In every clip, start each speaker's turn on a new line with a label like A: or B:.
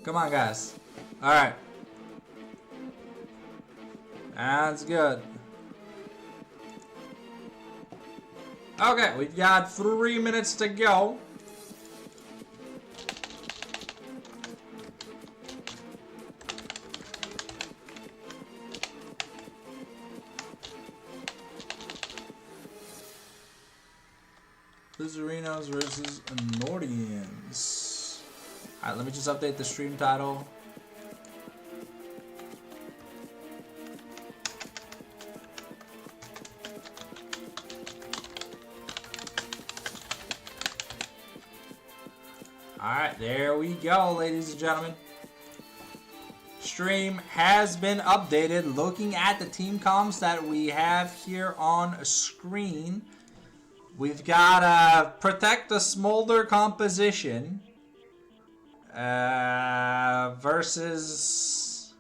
A: Come on, guys. Alright. That's good. Okay, we've got 3 minutes to go. Loserinos versus Nordians. Alright, let me just update the stream title. Alright, there we go, ladies and gentlemen. Stream has been updated. Looking at the team comps that we have here on screen, we've got Protect the Smolder composition versus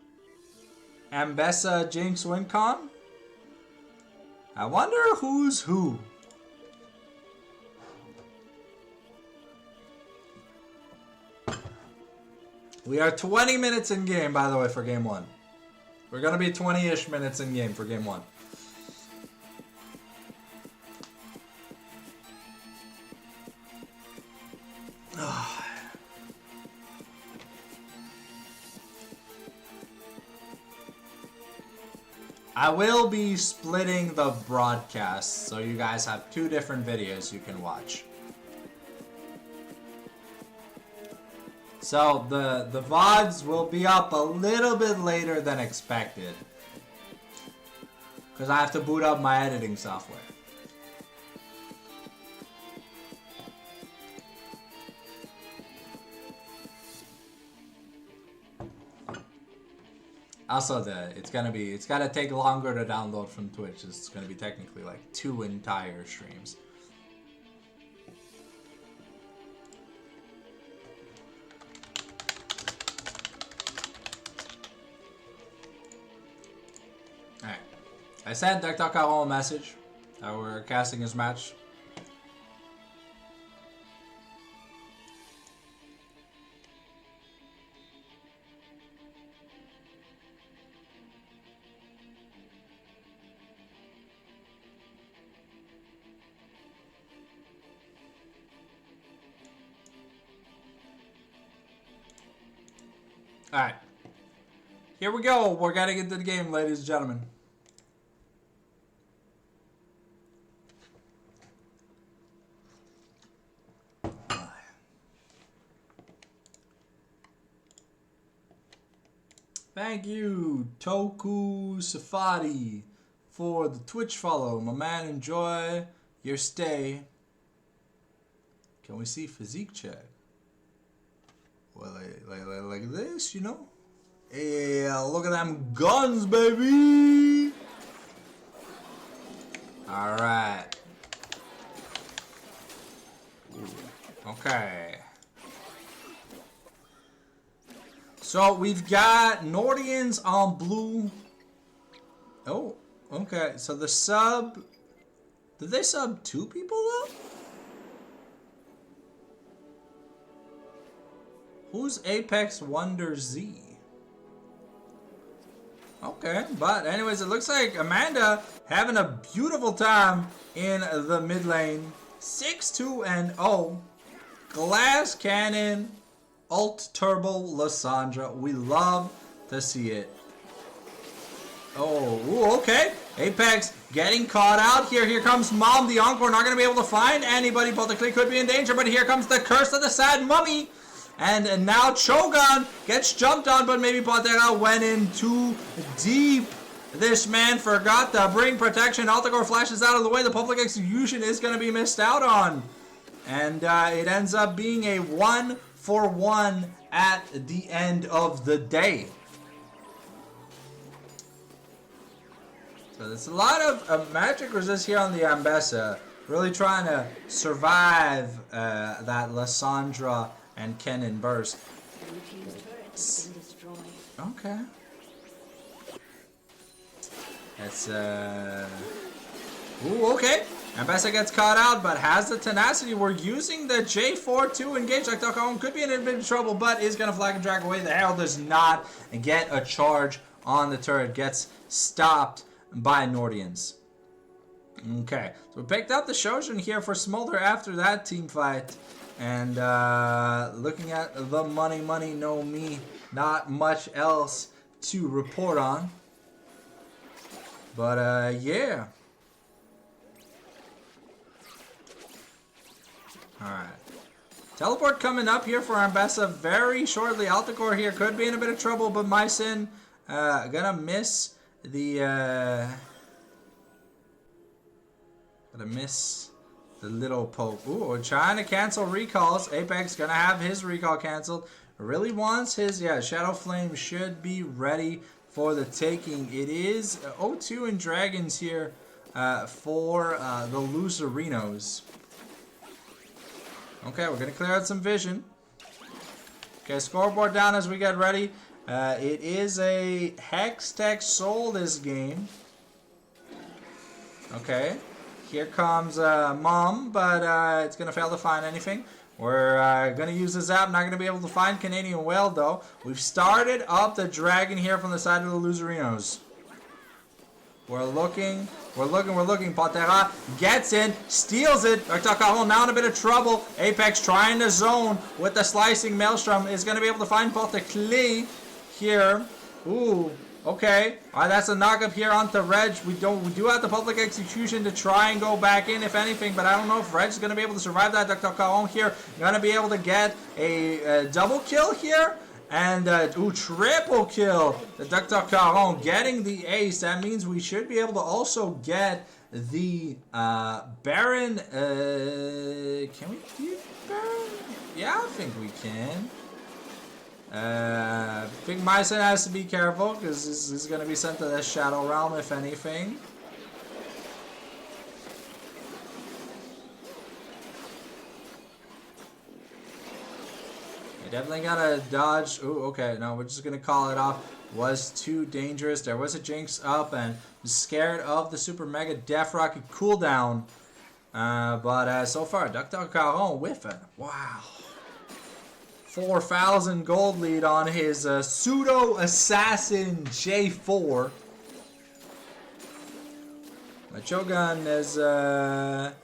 A: Ambessa Jinx Wincon. I wonder who's who. We are 20 minutes in game, by the way, for game 1. We're going to be 20-ish minutes in game for game 1. I will be splitting the broadcast, so you guys have 2 different videos you can watch. So the VODs will be up a little bit later than expected, because I have to boot up my editing software. Also, it's gotta take longer to download from Twitch. It's gonna be technically like 2 entire streams. Alright. I sent Dr. Caron a message that we're casting his match. Alright. Here we go. We're getting into the game, ladies and gentlemen. Thank you, Toku Safari, for the Twitch follow. My man, enjoy your stay. Can we see physique check? Well, like this, you know? Yeah, look at them guns, baby! Alright. Okay. So we've got Nordians on blue. Oh, okay. So the sub... Did they sub 2 people though? Who's Apex Wonder Z? Okay, but anyways, it looks like Amanda having a beautiful time in the mid lane. 6-2-0. Glass Cannon, Alt Turbo Lysandra. We love to see it. Oh, ooh, okay. Apex getting caught out here. Here comes Mom the Encore. Not going to be able to find anybody. Politically could be in danger, but here comes the Curse of the Sad Mummy. And now Cho'Gawn gets jumped on, but maybe Pantera went in too deep. This man forgot to bring protection. Altagor flashes out of the way. The public execution is going to be missed out on. And it ends up being a 1-for-1 at the end of the day. So there's a lot of magic resist here on the Ambessa. Really trying to survive that Lysandra and Kennen burst. Okay. That's ooh, okay. Ambessa gets caught out, but has the tenacity. We're using the J4 to engage. Like Dr. could be in a bit of trouble, but is going to flag and drag away. The Herald does not get a charge on the turret. Gets stopped by Nordians. Okay, so we picked up the Shojin here for Smolder after that team fight. And looking at the money, no me. Not much else to report on. But yeah. Alright. Teleport coming up here for Ambessa very shortly. Altakor here could be in a bit of trouble, but Mycin gonna miss the little poke. Ooh, we're trying to cancel recalls. Apex gonna have his recall canceled. Really wants his, yeah, Shadow Flame should be ready for the taking. It is O2 and Dragons here for the Loserinos. Okay, we're going to clear out some vision. Okay, scoreboard down as we get ready. It is a Hextech Soul this game. Okay, here comes Mom, but it's going to fail to find anything. We're going to use the Zap, not going to be able to find Canadian Whale though. We've started up the Dragon here from the side of the Loserinos. We're looking. Patera gets in, steals it. Artakaho now in a bit of trouble. Apex trying to zone with the slicing Maelstrom. Is going to be able to find Porteclé here. Ooh, okay. All right, that's a knock-up here onto Reg. We do have the public execution to try and go back in, if anything, but I don't know if Reg's going to be able to survive that. Dr. Caron here going to be able to get a double kill here. And, triple kill. The Dr. Caron getting the ace. That means we should be able to also get the Baron. Can we keep Baron? Yeah, I think we can. I think Mycin has to be careful because this is going to be sent to the Shadow Realm, if anything. Definitely gotta dodge. Ooh, okay. No, we're just gonna call it off. Was too dangerous. There was a Jinx up and scared of the Super Mega Death Rocket cooldown. But so far, Dr. Caron with it. Wow. 4,000 gold lead on his pseudo assassin J4. Machogun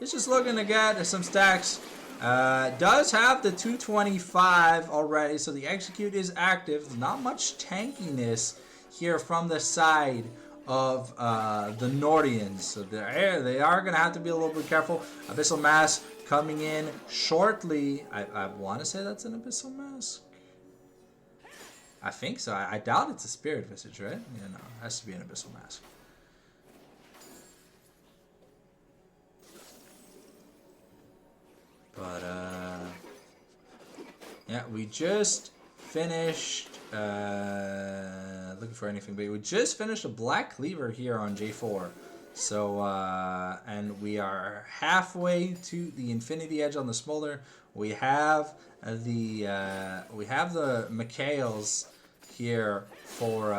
A: is just looking to get some stacks. Does have the 225 already, so the execute is active. Not much tankiness here from the side of the Nordians. So they are going to have to be a little bit careful. Abyssal Mask coming in shortly. I want to say that's an Abyssal Mask. I think so. I doubt it's a Spirit Visage, right? Yeah, no, it has to be an Abyssal Mask. But, yeah, we just finished, looking for anything, but we just finished a Black Cleaver here on J4. So, and we are halfway to the Infinity Edge on the Smolder. We have the Mikhails here for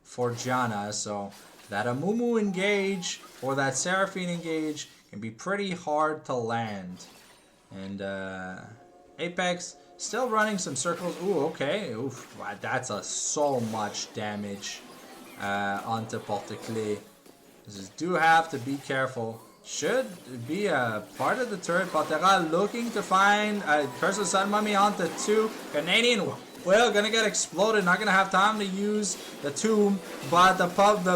A: Janna. So, that Amumu engage or that Seraphine engage can be pretty hard to land. And Apex still running some circles. Ooh, okay. Oof, that's so much damage onto Porteclé. Just do have to be careful. Should be a part of the turret. Patera looking to find Curse of Sun Mummy onto 2. Canadian Whale gonna get exploded. Not gonna have time to use the tomb, but the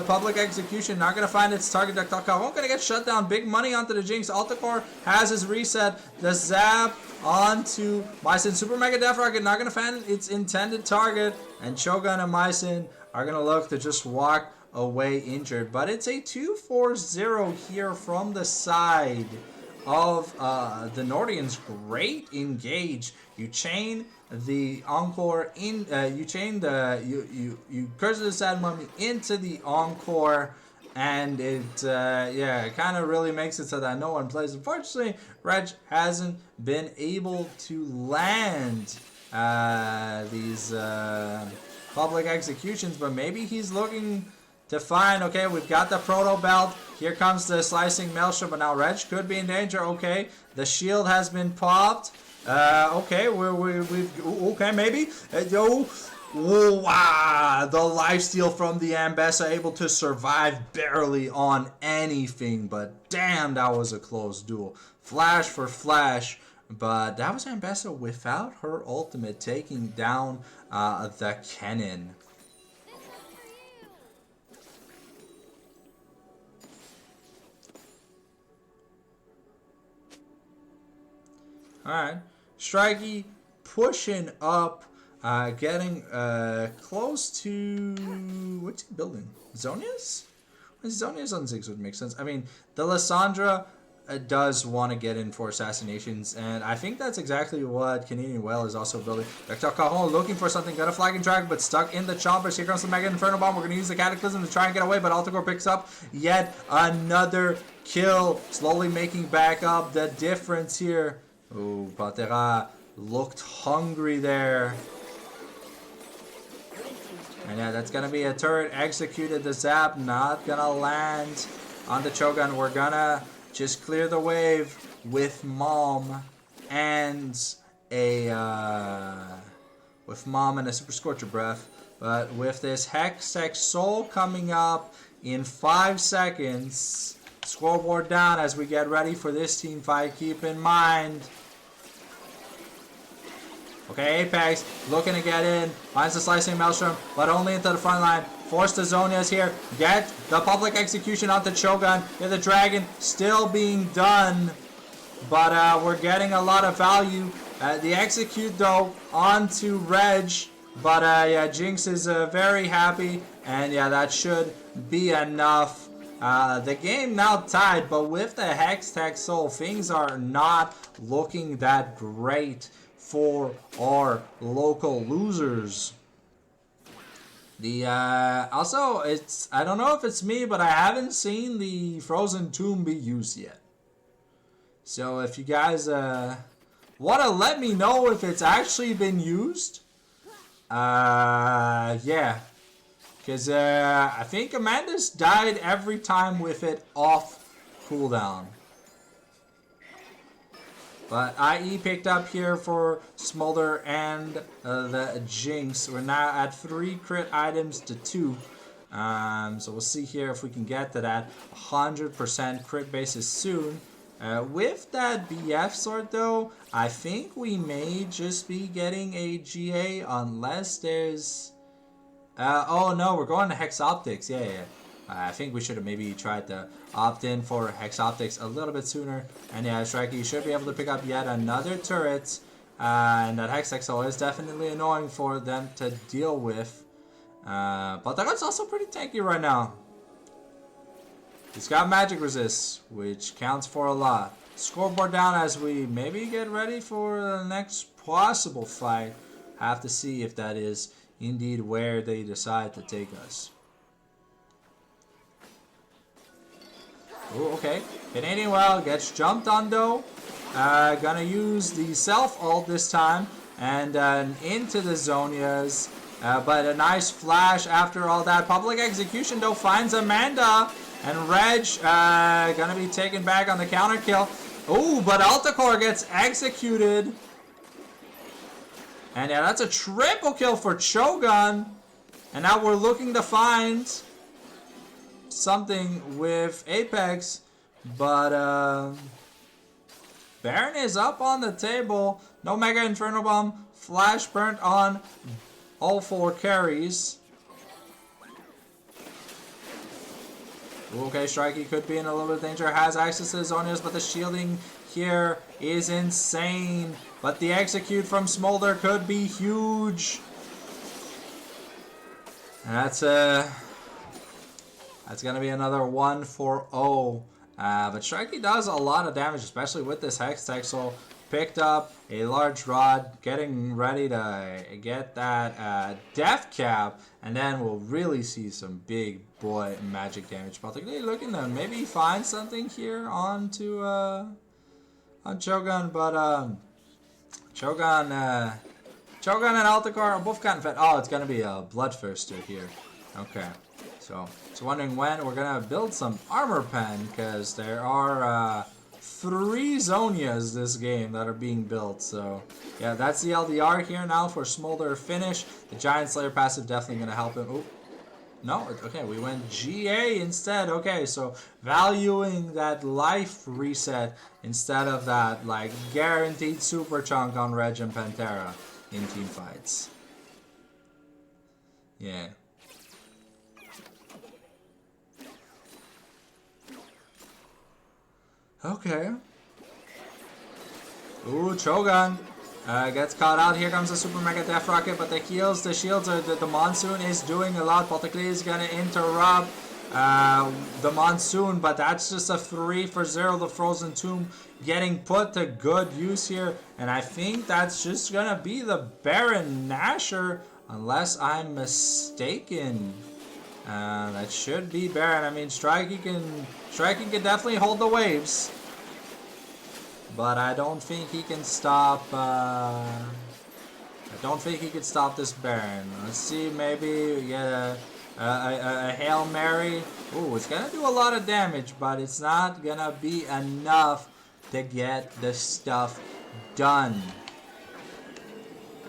A: public execution not gonna find its target. Dr. Caron gonna get shut down. Big money onto the Jinx. Altakor has his reset. The zap onto Mycin. Super Mega Death Rocket not gonna find its intended target, and Shogun and Mycin are gonna look to just walk away injured. But it's a 2-4-0 here from the side of the Nordians. Great engage. You chain the Encore in, you chain the, you Curse of the Sad Mummy into the Encore, and it, yeah, it kind of really makes it so that no one plays. Unfortunately, Reg hasn't been able to land these public executions, but maybe he's looking to find. Okay, we've got the Proto Belt. Here comes the Slicing Maelstrom, but now Reg could be in danger. Okay, the shield has been popped. Okay, okay, maybe. Wow, the lifesteal from the Ambessa, able to survive barely on anything, but damn, that was a close duel. Flash for flash, but that was Ambessa without her ultimate taking down the cannon. Alright, Strikey pushing up, getting close to... what's he building? Zonia's? Zonia's on Ziggs would make sense. I mean, the Lysandra does want to get in for assassinations, and I think that's exactly what Canadian Well is also building. Vector Cajon looking for something, got a flag and drag, but stuck in the choppers. Here comes the Mega Inferno Bomb. We're going to use the Cataclysm to try and get away, but Altagor picks up yet another kill, slowly making back up the difference here. Oh, Patera looked hungry there. And yeah, that's going to be a turret executed. The zap not going to land on the Cho'Gath. We're going to just clear the wave with Mom and a Super Scorcher Breath. But with this Hextech Soul coming up in 5 seconds, scoreboard down as we get ready for this team fight. Keep in mind. Okay, Apex looking to get in. Finds the Slicing Maelstrom, but only into the front line. Force the Zonias here. Get the public execution onto Cho'Gath. Yeah, the Dragon still being done. But we're getting a lot of value. The execute, though, onto Reg. But yeah, Jinx is very happy. And yeah, that should be enough. The game now tied, but with the Hextech Soul, things are not looking that great for our local losers. The also, it's, I don't know if it's me, but I haven't seen the Frozen Tomb be used yet. So if you guys want to let me know if it's actually been used, yeah, because I think Amanda's died every time with it off cooldown. But IE picked up here for Smolder and the Jinx. We're now at 3 crit items to 2. So we'll see here if we can get to that 100% crit basis soon. With that BF sword though, I think we may just be getting a GA unless there's... oh no, we're going to Hex Optics. Yeah. I think we should have maybe tried to opt in for Hex Optics a little bit sooner. And yeah, Strikey, you should be able to pick up yet another turret. And that Hex XO is definitely annoying for them to deal with. But that's also pretty tanky right now. He's got magic resist, which counts for a lot. Scoreboard down as we maybe get ready for the next possible fight. Have to see if that is indeed where they decide to take us. Ooh, okay. Canadian Well gets jumped on though. Gonna use the self ult this time and into the Zonias. But a nice flash after all that. Public execution though finds Amanda. And Reg gonna be taken back on the counter kill. Ooh, but Altacore gets executed. And yeah, that's a triple kill for Cho'Gath. And now we're looking to find something with Apex, but Baron is up on the table. No Mega Inferno Bomb. Flash burnt on all 4 carries. Okay, Strikey could be in a little bit of danger. Has access to the Zonias, but the shielding here is insane. But the execute from Smolder could be huge. That's going to be another 1-4-0. But Strikey does a lot of damage, especially with this Hextech Soul. Picked up a large rod, getting ready to get that death cap. And then we'll really see some big boy magic damage. But they're looking to maybe find something here onto on Cho'Gath. But Cho'Gath and Altacore are both gotten fed. Oh, it's going to be a Bloodthirster here. Okay. So, just wondering when we're gonna build some armor pen, because there are 3 Zonias this game that are being built. So, yeah, that's the LDR here now for Smolder finish. The Giant Slayer passive definitely gonna help him. Oop. No, okay, we went GA instead. Okay, so valuing that life reset instead of that, like, guaranteed super chunk on Reg and Pantera in team fights. Yeah. Okay. Ooh, Cho'Gawn. Gets caught out. Here comes the Super Mega Death Rocket, but the heals, the shields, are the Monsoon is doing a lot. Potekli is gonna interrupt the Monsoon, but that's just a 3 for 0. The Frozen Tomb getting put to good use here, and I think that's just gonna be the Baron Nashor, unless I'm mistaken. That should be Baron. I mean, Strikey can definitely hold the waves. But I don't think he can stop. I don't think he can stop this Baron. Let's see, maybe we get a Hail Mary. Ooh, it's gonna do a lot of damage, but it's not gonna be enough to get the stuff done.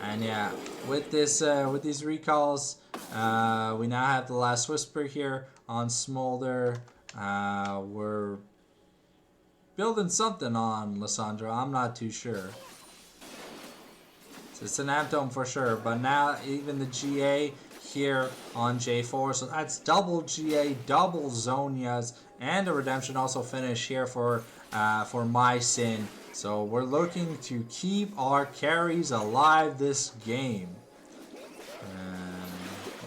A: And yeah, with this, with these recalls, we now have the Last Whisper here on Smolder. We're building something on Lissandra, I'm not too sure. It's an Amptome for sure, but now even the GA here on J4, so that's double GA, double Zonias, and a redemption also finish here for My Sin. So we're looking to keep our carries alive this game.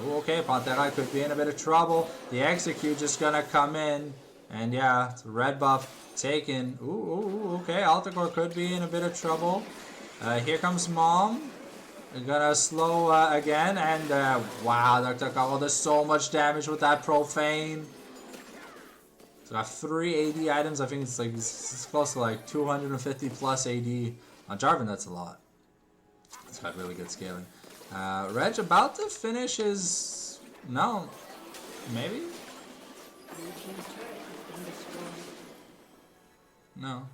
A: Okay, Pantera could be in a bit of trouble. The Execute just gonna come in, and yeah, it's a red buff taken. Ooh, okay, Altacor could be in a bit of trouble. Here comes Mom. Gonna slow again, and wow, that took out. Oh, there's so much damage with that Profane. So I have 3 AD items. I think it's like it's close to like 250 plus AD. On Jarvan, that's a lot. It's got really good scaling. Reg about to finish his... No. Maybe? No.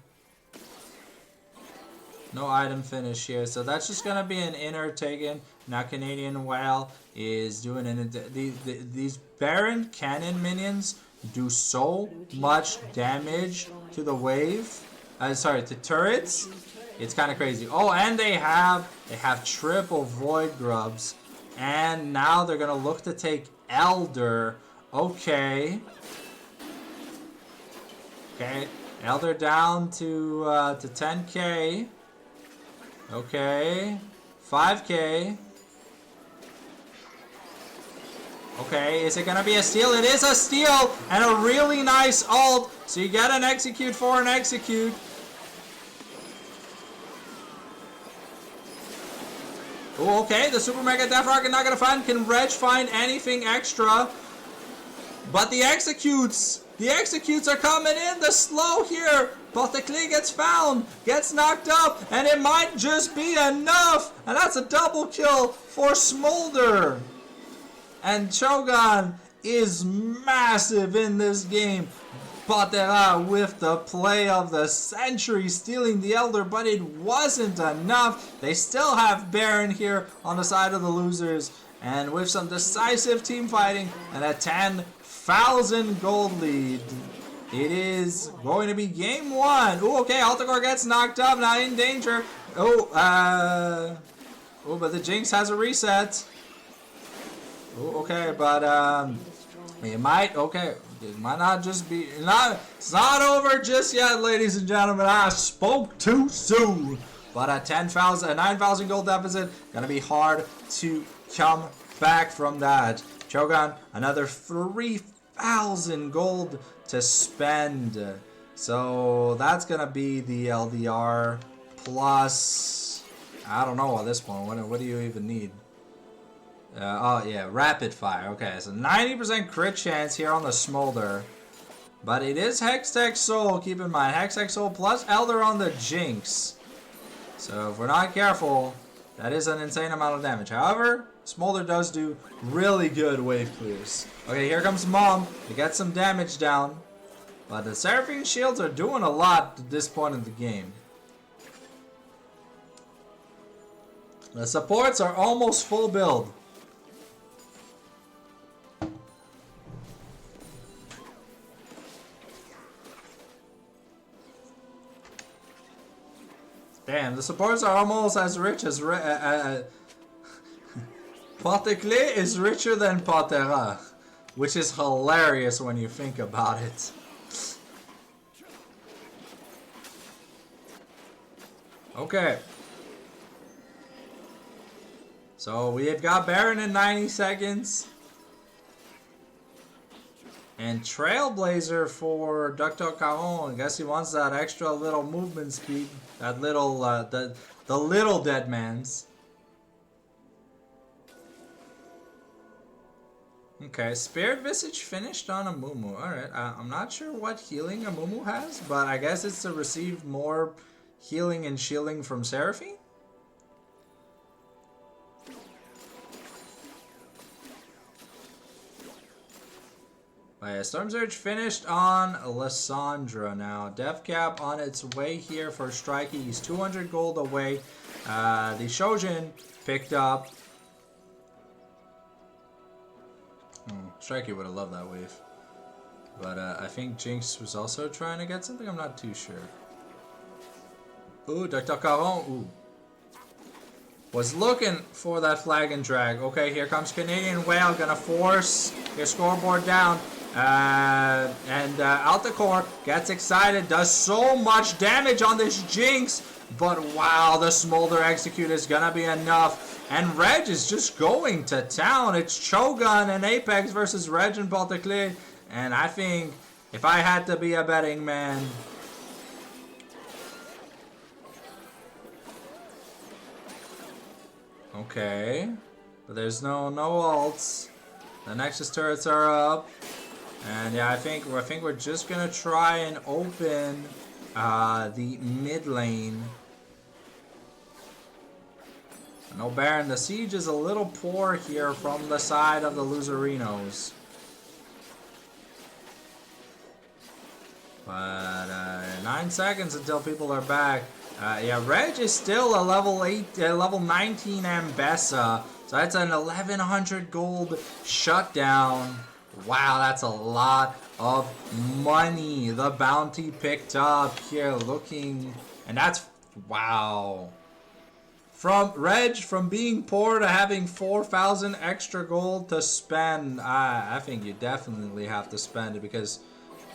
A: No item finish here. So that's just going to be an inner taken. Now Canadian Whale is doing it. These Baron Cannon minions do so much damage to the wave. Sorry, to turrets. It's kind of crazy. Oh, and they have triple Void Grubs. And now they're going to look to take Elder. Okay. Okay. Elder down to 10k. Okay. 5k. Okay, is it going to be a steal? It is a steal! And a really nice ult. So you get an execute for an execute. Ooh, okay, the Super Mega Death Rocket not going to find. Can Reg find anything extra? But the executes are coming in. The slow here. Potekli gets found, gets knocked up, and it might just be enough. And that's a double kill for Smolder. And Cho'Gawn is massive in this game. Pantera with the play of the century, stealing the Elder, but it wasn't enough. They still have Baron here on the side of the losers. And with some decisive team fighting and a 10,000 gold lead, it is going to be game 1. Ooh, okay, Altacor gets knocked up, now in danger. Oh, but the Jinx has a reset. Ooh, okay, but it might not just be, it's not over just yet, ladies and gentlemen. I spoke too soon. But a 9,000 gold deficit, gonna be hard to come back from that. Cho'Gawn, another 3,000 gold to spend. So that's gonna be the LDR plus, I don't know at this point, what do you even need? Oh yeah, rapid fire. Okay, so 90% crit chance here on the Smolder. But it is Hextech Soul, keep in mind. Hextech Soul plus Elder on the Jinx. So if we're not careful, That is an insane amount of damage. However, Smolder does do really good wave clears. Okay, here comes Mom to get some damage down. But the Seraphine shields are doing a lot at this point in the game. The supports are almost full build. Damn, the supports are almost as rich as... Poteclé is richer than Potera, which is hilarious when you think about it. Okay. So we have got Baron in 90 seconds. And Trailblazer for Dr. Caron. I guess he wants that extra little movement speed. That little, the little dead man's. Okay, Spirit Visage finished on Amumu. Alright, I'm not sure what healing Amumu has, but I guess it's to receive more healing and shielding from Seraphine? Storm Surge finished on Lysandra now. Death Cap on its way here for Strikey. He's 200 gold away. The Shojin picked up. Strikey would have loved that wave. But I think Jinx was also trying to get something. I'm not too sure. Ooh, Dr. Caron. Ooh. Was looking for that flag and drag. Okay, here comes Canadian Whale. Gonna force your scoreboard down. Altacore gets excited. Does so much damage on this Jinx. But wow, the Smolder Execute is gonna be enough. And Reg is just going to town. It's Cho'Gun and Apex versus Reg and Poteclé. And I think if I had to be a betting man... Okay. But there's no ults. The Nexus turrets are up. And yeah, I think we're just gonna try and open the mid lane. No Baron, the siege is a little poor here from the side of the Loserinos. But 9 seconds until people are back. Yeah, Reg is still a level 19 Ambessa. So that's an 1100 gold shutdown. Wow, that's a lot of money. The bounty picked up here looking, and that's, wow. From Reg, from being poor to having 4,000 extra gold to spend, I think you definitely have to spend it because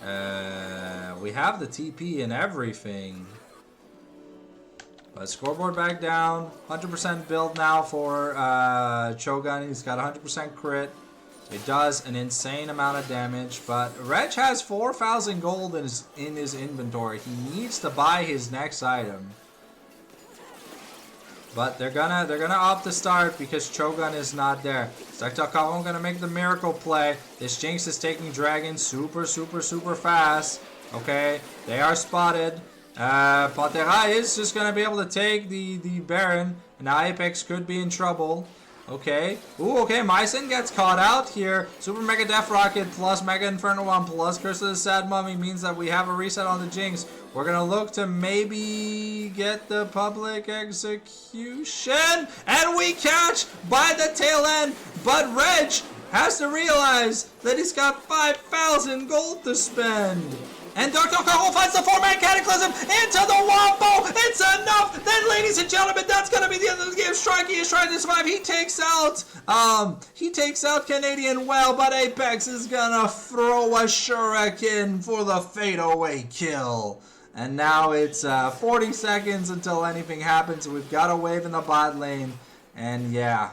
A: we have the TP and everything. But scoreboard back down, 100% build now for Cho'Gun. He's got 100% crit. It does an insane amount of damage, but Reg has 4,000 gold in his inventory. He needs to buy his next item. But they're gonna opt to start because Cho'Gun is not there. Dr. Caron gonna make the miracle play. This Jinx is taking Dragon super fast. Okay, they are spotted. Potera is just gonna be able to take the Baron, and now Apex could be in trouble. Okay. Ooh, okay. Mycin gets caught out here. Super Mega Death Rocket plus Mega Inferno 1 plus Curse of the Sad Mummy means that we have a reset on the Jinx. We're going to look to maybe get the public execution. And we catch by the tail end. But Reg has to realize that he's got 5,000 gold to spend. And Dr. Caron finds the 4-man Cataclysm into the Wombo. It's enough. Then, ladies and gentlemen, that's going to be the end of the game. Strikey is trying to survive. He takes out Canadian Whale, but Apex is going to throw a shuriken for the fadeaway kill. And now it's 40 seconds until anything happens. We've got a wave in the bot lane. And yeah,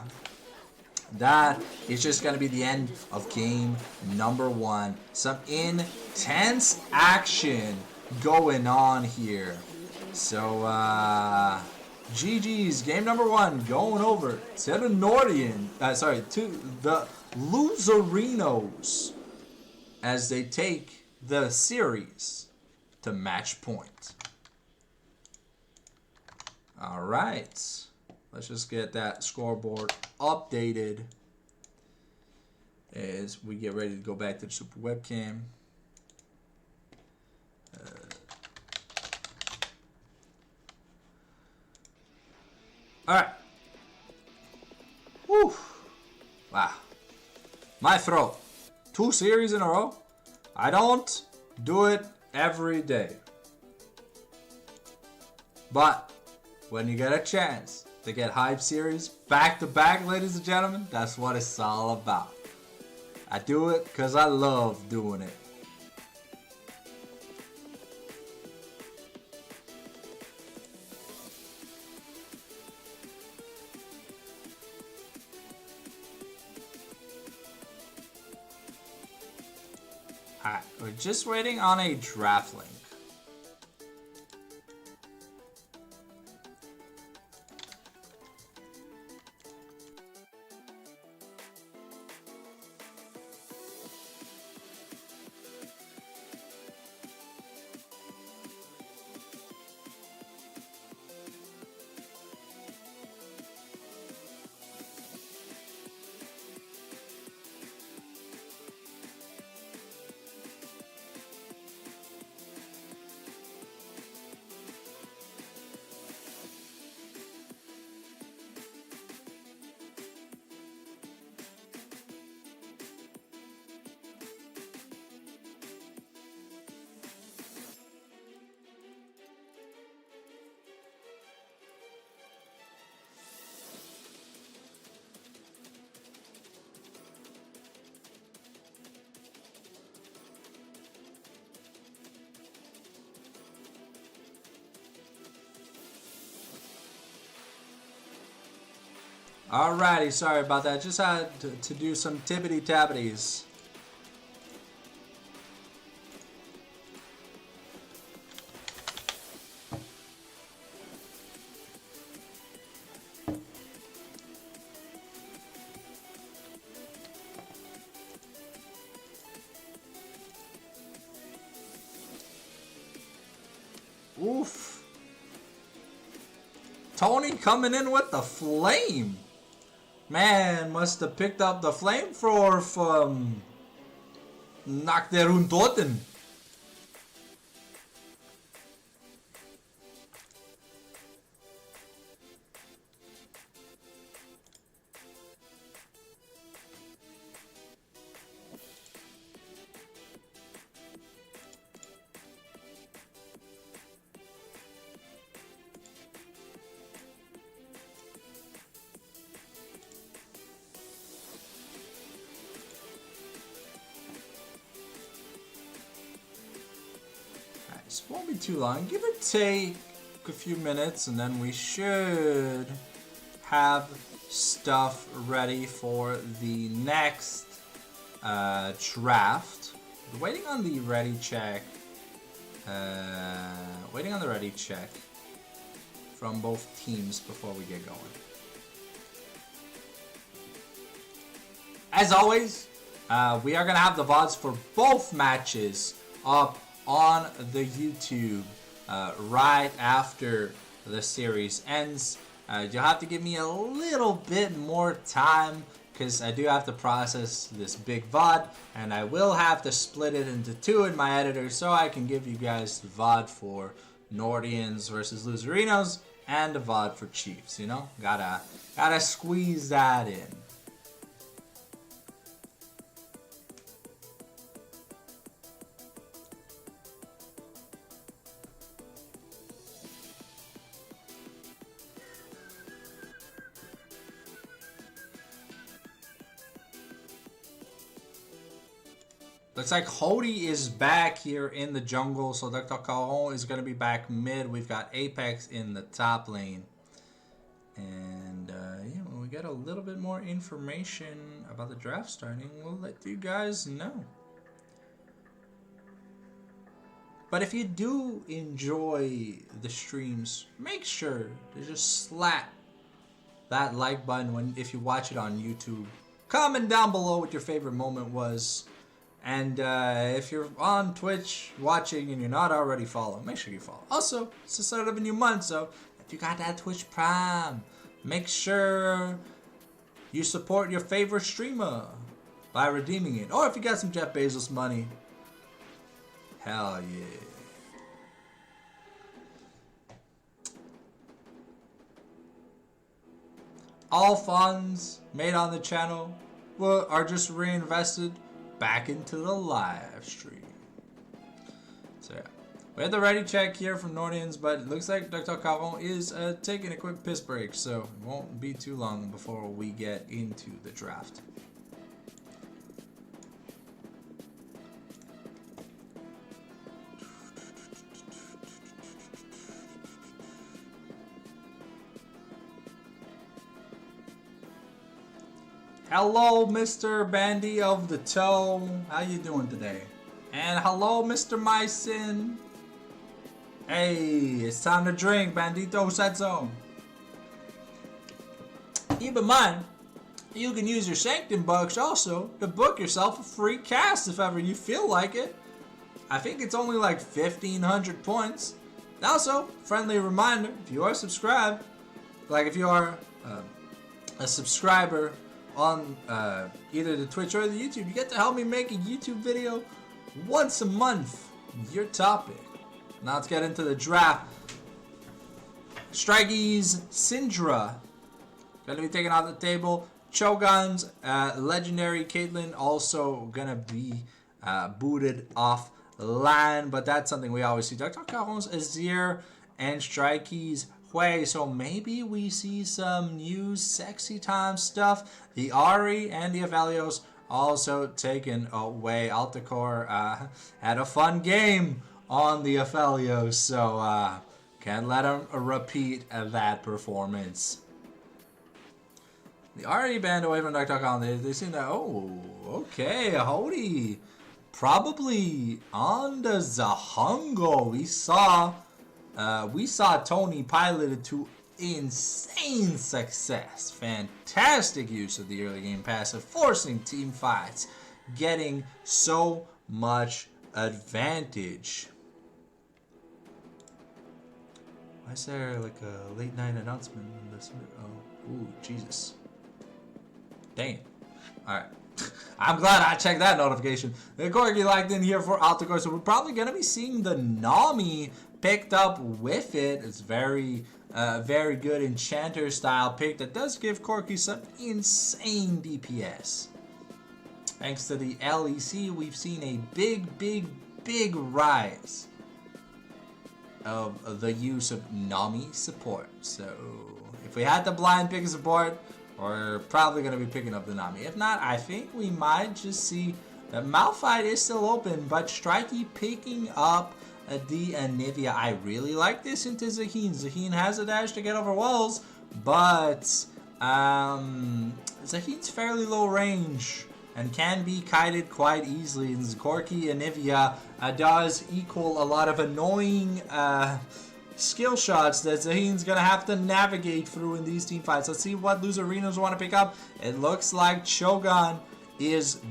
A: that is just going to be the end of game number 1. Some intense action going on here. So, GG's game number 1 going over to the Nordian, to the Loserinos as they take the series to match point. All right. let's just get that scoreboard updated as we get ready to go back to the super webcam. Alright. Whew. Wow. My throat. 2 series in a row. I don't do it every day. But when you get a chance to get hype series back to back, ladies and gentlemen, that's what it's all about. I do it because I love doing it. Alright, we're just waiting on a draft link. Alrighty, sorry about that. Just had to do some tibbity-tabbities. Oof. Tony coming in with the flame. Man, must have picked up the flamethrower from Nach der Untoten. This won't be too long. Give or take a few minutes, and then we should have stuff ready for the next draft. Waiting on the ready check. Waiting on the ready check from both teams before we get going. As always, we are gonna have the VODs for both matches up on the YouTube right after the series ends. You'll have to give me a little bit more time because I do have to process this big VOD, and I will have to split it into 2 in my editor so I can give you guys the VOD for Nordians versus Loserinos and the VOD for Chiefs. You know, gotta squeeze that in. Looks like Hody is back here in the jungle, so Dr. Caron is going to be back mid. We've got Apex in the top lane. And yeah, when we get a little bit more information about the draft starting, we'll let you guys know. But if you do enjoy the streams, make sure to just slap that like button if you watch it on YouTube. Comment down below what your favorite moment was. And if you're on Twitch watching and you're not already following, make sure you follow. Also, it's the start of a new month, so if you got that Twitch Prime, make sure you support your favorite streamer by redeeming it. Or if you got some Jeff Bezos money, hell yeah. All funds made on the channel are just reinvested back into the live stream. So yeah, we had the ready check here from Nordians, but it looks like Dr. Caron is taking a quick piss break, so it won't be too long before we get into the draft. Hello, Mr. Bandy of the Toe. How you doing today? And hello, Mr. Myson. Hey, it's time to drink, Bandito Setzo. Keep in mind, you can use your Sanctum bucks also to book yourself a free cast if ever you feel like it. I think it's only like 1,500 points. Also, friendly reminder, if you are subscribed, like if you are a subscriber on either the Twitch or the YouTube, you get to help me make a YouTube video once a month. Your topic. Now let's get into the draft. Strikey's Syndra gonna be taken off the table. Cho'Gahn's legendary Caitlyn also gonna be booted off land, but that's something we always see. Dr. Caron's Azir and Strikey's Hui, so maybe we see some new sexy time stuff. The Ahri and the Aphelios also taken away. Altacore had a fun game on the Aphelios, so can't let him repeat that performance. The Ahri banned away from Dr. Caron. They seem to, oh, okay, Hody. Probably on the Zahungo. We saw Tony piloted to insane success. Fantastic use of the early game passive, forcing team fights, getting so much advantage. Why is there like a late night announcement in this? Oh, ooh, Jesus. Dang. Alright. I'm glad I checked that notification. The Corgi locked in here for Altacore, so we're probably going to be seeing the Nami picked up with it. It's very good Enchanter style pick that does give Corki some insane DPS. Thanks to the LEC, we've seen a big rise of the use of Nami support. So if we had to blind pick a support, we're probably going to be picking up the Nami. If not, I think we might just see that Malphite is still open, but Strikey picking up the Anivia. I really like this into Zaheen. Zaheen has a dash to get over walls, but Zaheen's fairly low range and can be kited quite easily. And Corki Anivia does equal a lot of annoying skill shots that Zaheen's gonna have to navigate through in these team fights. Let's see what Loserinos want to pick up. It looks like Cho'Gahn is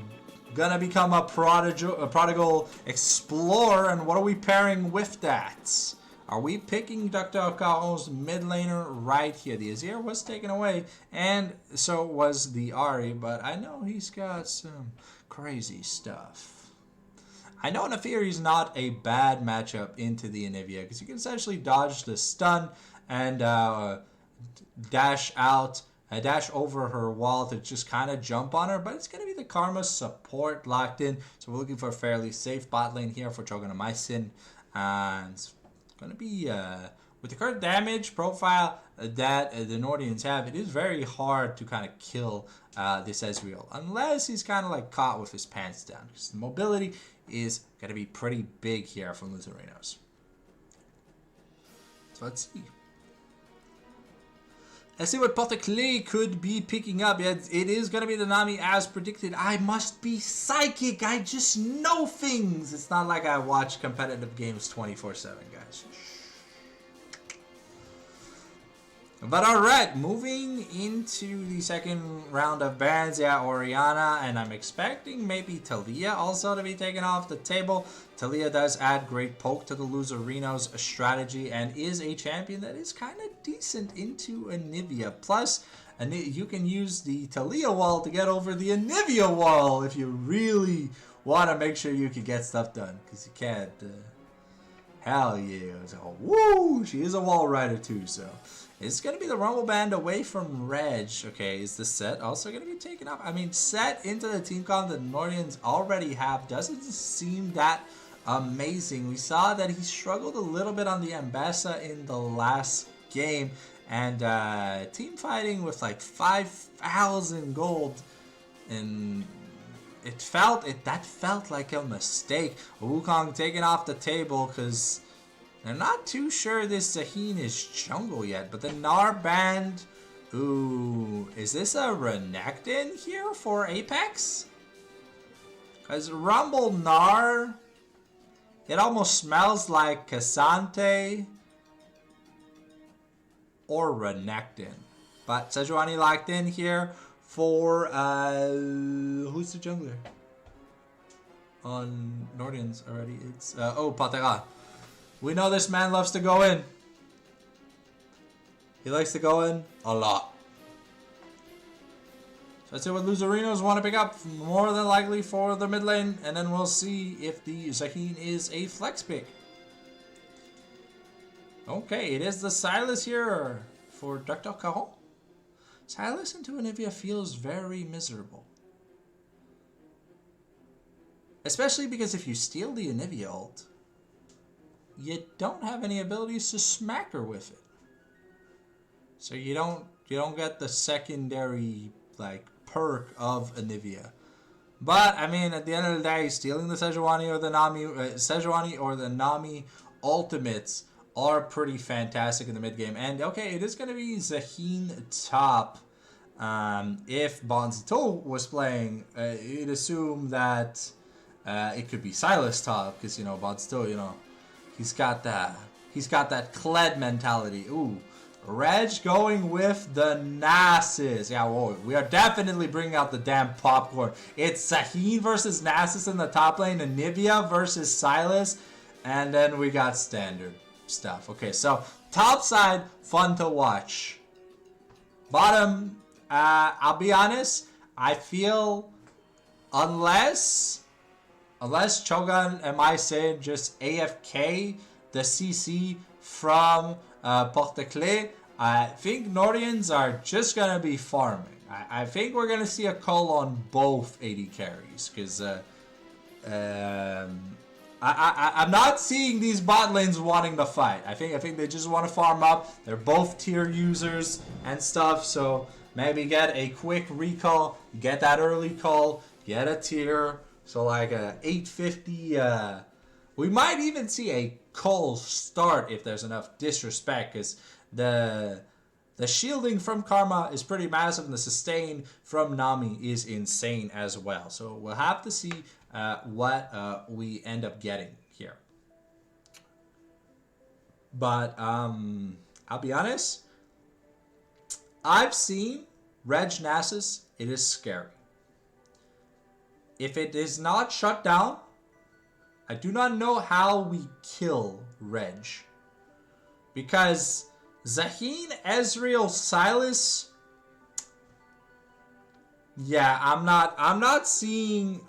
A: gonna become a prodigal explorer, and what are we pairing with that? Are we picking Dr. Caron's mid laner right here? The Azir was taken away, and so was the Ahri, but I know he's got some crazy stuff. I know Neferi's not a bad matchup into the Anivia, because you can essentially dodge the stun and dash over her wall to just kind of jump on her, but it's going to be the Karma support locked in, so we're looking for a fairly safe bot lane here for Cho'Gahan and Mycin, and it's going to be, with the current damage profile that the Nordians have, it is very hard to kind of kill this Ezreal, unless he's kind of like caught with his pants down, because the mobility is going to be pretty big here from Loserinos. So let's see. Let's see what Potaclay could be picking up. Yeah, it is going to be the Nami as predicted. I must be psychic. I just know things. It's not like I watch competitive games 24/7, guys. But alright, moving into the second round of bans, yeah, Oriana, and I'm expecting maybe Talia also to be taken off the table. Talia does add great poke to the Loserinos strategy and is a champion that is kind of decent into Anivia. Plus, you can use the Talia wall to get over the Anivia wall if you really want to make sure you can get stuff done, because you can't. Hell yeah. So, woo! She is a wall rider too, so. It's going to be the Rumble Band away from Reg. Okay, is the set also going to be taken off? I mean, set into the team comp that Nordians already have doesn't seem that amazing. We saw that he struggled a little bit on the Ambassa in the last game. And team fighting with like 5,000 gold. And that felt like a mistake. Wukong taken off the table because I'm not too sure this Zaheen is jungle yet, but the Gnar band, ooh, is this a Renekton here for Apex? Because Rumble Gnar, it almost smells like Cassante or Renekton. But Sejuani locked in here for, who's the jungler? On Nordians already, it's, Patera. We know this man loves to go in. He likes to go in a lot. So let's see what Loserinos want to pick up. More than likely for the mid lane. And then we'll see if the Zaheen is a flex pick. Okay, it is the Silas here for Dr. Caron. Silas into Anivia feels very miserable. Especially because if you steal the Anivia ult, you don't have any abilities to smack her with it. So you don't get the secondary like perk of Anivia. But I mean, at the end of the day, stealing the Sejuani or the Nami ultimates are pretty fantastic in the mid game. And okay, it is going to be Zaheen top. If Bonzito was playing, you'd assume that it could be Silas top, because you know Bonzito, he's got that Kled mentality. Ooh, Reg going with the Nasus. Yeah, whoa, we are definitely bringing out the damn popcorn. It's Zaheen versus Nasus in the top lane, Anivia versus Silas, and then we got standard stuff. Okay, so top side, fun to watch. Bottom, I'll be honest, I feel unless Cho'Gath and my Sid just AFK the CC from Porte-Clés, I think Nordians are just going to be farming. I think we're going to see a call on both AD carries, because I'm not seeing these bot lanes wanting to fight. I think they just want to farm up. They're both tier users and stuff, so maybe get a quick recall, get that early call, get a tier. So like a 850, we might even see a call start if there's enough disrespect, because the shielding from Karma is pretty massive and the sustain from Nami is insane as well. So we'll have to see what we end up getting here. But I'll be honest, I've seen Reg Nasus, it is scary. If it is not shut down, I do not know how we kill Reg. Because Zaheen, Ezreal, Silas, yeah, I'm not seeing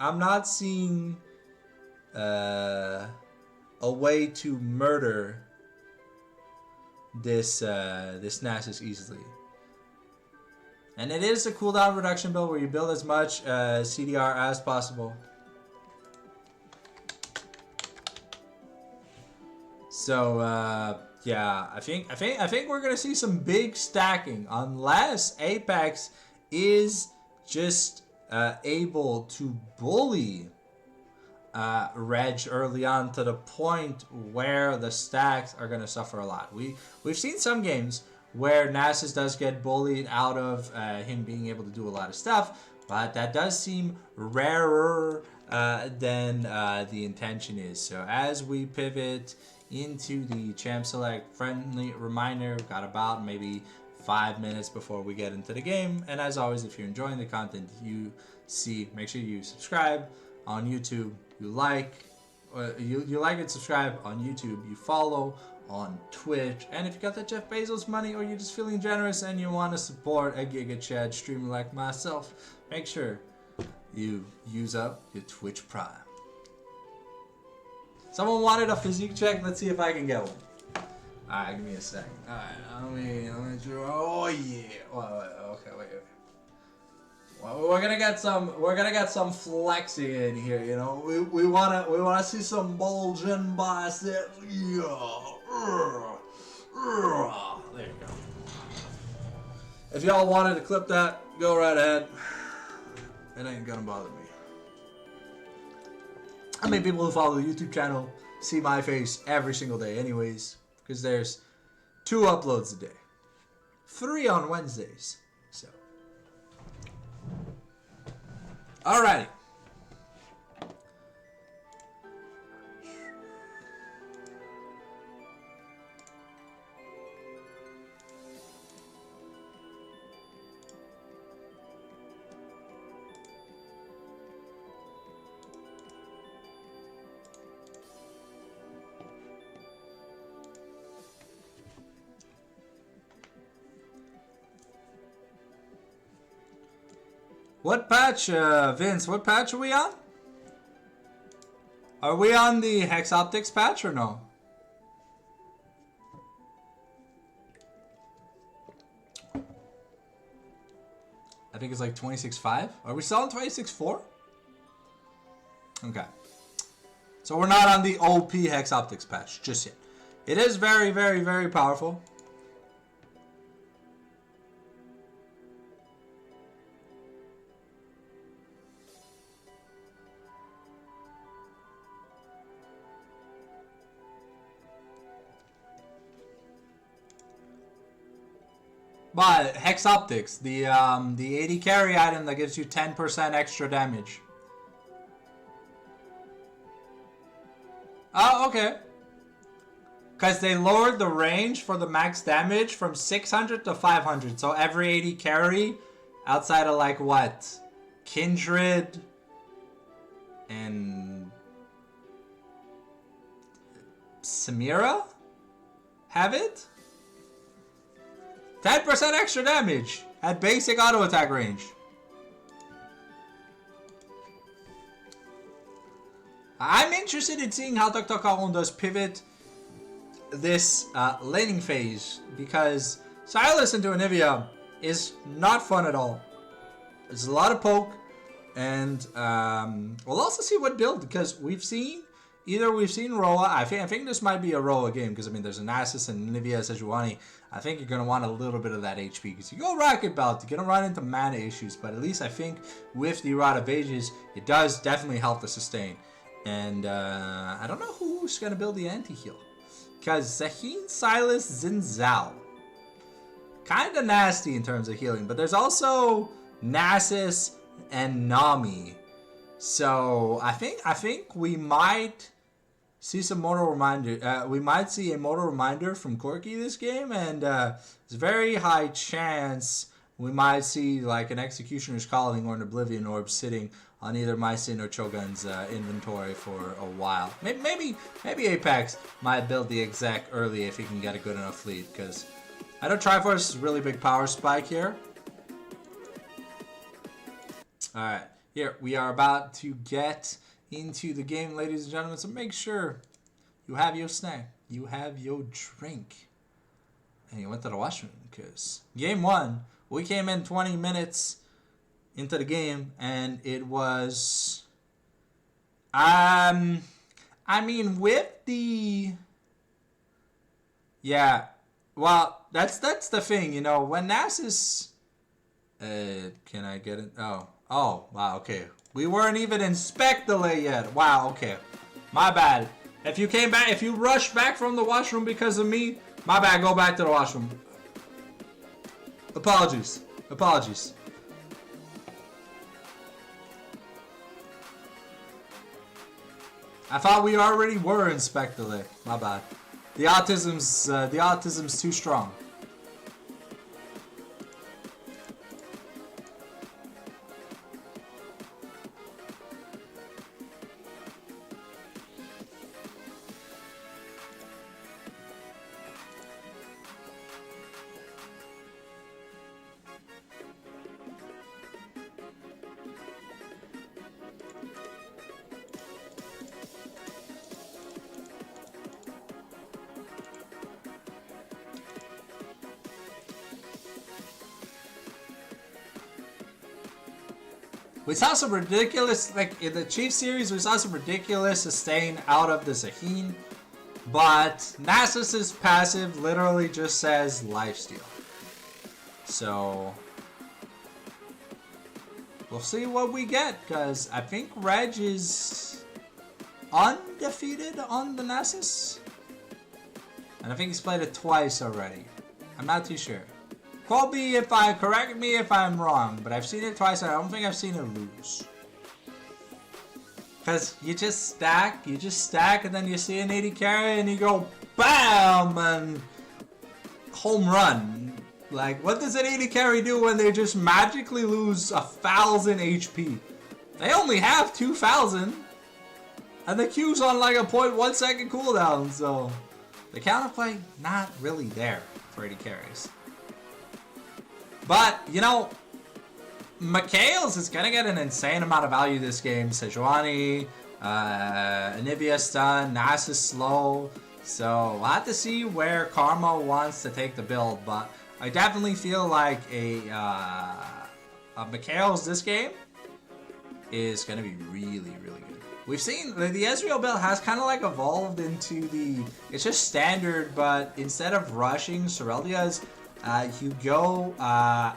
A: a way to murder this Nasus easily. And it is a cooldown reduction build where you build as much CDR as possible. So yeah, I think we're gonna see some big stacking unless Apex is just able to bully Reg early on to the point where the stacks are gonna suffer a lot. We've seen some games where Nasus does get bullied out of him being able to do a lot of stuff, but that does seem rarer than the intention is. So as we pivot into the champ select, friendly reminder, we've got about maybe 5 minutes before we get into the game. And as always, if you're enjoying the content you see, make sure you subscribe on YouTube, you like and subscribe on YouTube, you follow on Twitch, and if you got that Jeff Bezos money or you're just feeling generous and you want to support a Giga Chad streamer like myself, make sure you use up your Twitch Prime. Someone wanted a physique check. Let's see if I can get one. Alright, give me a second. Alright, let me draw. Oh yeah. Wait. Well, we're gonna get some flexing in here, you know. We wanna see some bulging biceps. Yeah. There you go. If y'all wanted to clip that, go right ahead. It ain't gonna bother me. I mean, people who follow the YouTube channel see my face every single day anyways, because there's 2 uploads a day. 3 on Wednesdays. So. Alrighty. What patch, Vince, what patch are we on? Are we on the Hex Optics patch or no? I think it's like 26.5. Are we still on 26.4? Okay. So we're not on the OP Hex Optics patch just yet. It is very, very, very powerful. But Hex Optics, the 80 carry item that gives you 10% extra damage. Oh, okay. Because they lowered the range for the max damage from 600 to 500. So every 80 carry, outside of like what? Kindred and Samira have it? 10% extra damage at basic auto attack range. I'm interested in seeing how Dr. Caron does pivot this laning phase, because Silas into Anivia is not fun at all. There's a lot of poke, and we'll also see what build, because we've seen Roa. I think this might be a Roa game, because I mean there's an Nasus and Anivia Sejuani. I think you're going to want a little bit of that HP, because you go Rocket Belt, you're going to run into mana issues, but at least I think with the Rod of Ages, it does definitely help the sustain. And I don't know who's going to build the anti-heal, because Zahin, Silas, Xin Zhao. Kind of nasty in terms of healing, but there's also Nasus and Nami. So I think we might see some Mortal Reminder. We might see a Mortal Reminder from Corki this game, and there's a very high chance we might see like an Executioner's Calling or an Oblivion Orb sitting on either Mycin or Cho'Gath's inventory for a while. Maybe Apex might build the exec early if he can get a good enough fleet, because I know Triforce is a really big power spike here. Alright, here we are about to get into the game, ladies and gentlemen, so make sure you have your snack, you have your drink, and you went to the washroom, because game 1, we came in 20 minutes into the game, and it was, I mean, with the, yeah, well, that's the thing, you know, when Nasus, can I get it? Oh, wow, okay. We weren't even in spec delay yet. Wow, okay. My bad. If you came back, if you rushed back from the washroom because of me, my bad, go back to the washroom. Apologies. I thought we already were in spec delay. My bad. The autism's too strong. We saw some ridiculous, like in the Chief series, we saw some ridiculous sustain out of the Zaheen. But Nasus's passive literally just says lifesteal. So we'll see what we get, because I think Reg is undefeated on the Nasus. And I think he's played it twice already. I'm not too sure. Correct me if I'm wrong, but I've seen it twice and I don't think I've seen it lose. Because you just stack, and then you see an 80 carry and you go BAM! And home run. Like, what does an 80 carry do when they just magically lose 1,000 HP? They only have 2,000. And the Q's on like a 0.1 second cooldown, so the counterplay not really there for 80 carries. But, you know, Mikhail's is going to get an insane amount of value this game. Sejuani, Anivia stun, Nasus slow. So we'll have to see where Karma wants to take the build. But I definitely feel like a Mikhail's this game is going to be really, really good. We've seen the Ezreal build has kind of like evolved into it's just standard, but instead of rushing Soreldia's, you go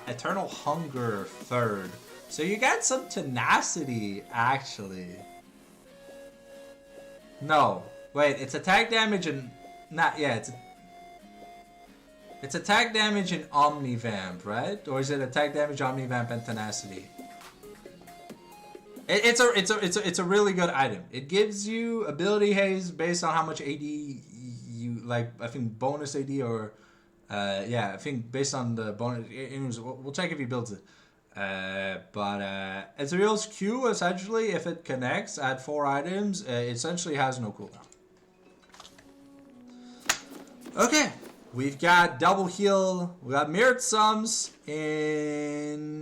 A: Eternal Hunger third. So you get some tenacity, actually. No. Wait, it's attack damage and... It's attack damage and Omnivamp, right? Or is it attack damage, Omnivamp, and tenacity? It's a really good item. It gives you ability haze based on how much AD you... Like, I think bonus AD or... yeah, I think based on the bonus, anyways, we'll check if he builds it. But Ezreal's Q, essentially, if it connects at 4 items, essentially has no cooldown. Okay, we've got double heal, we got mirrored sums in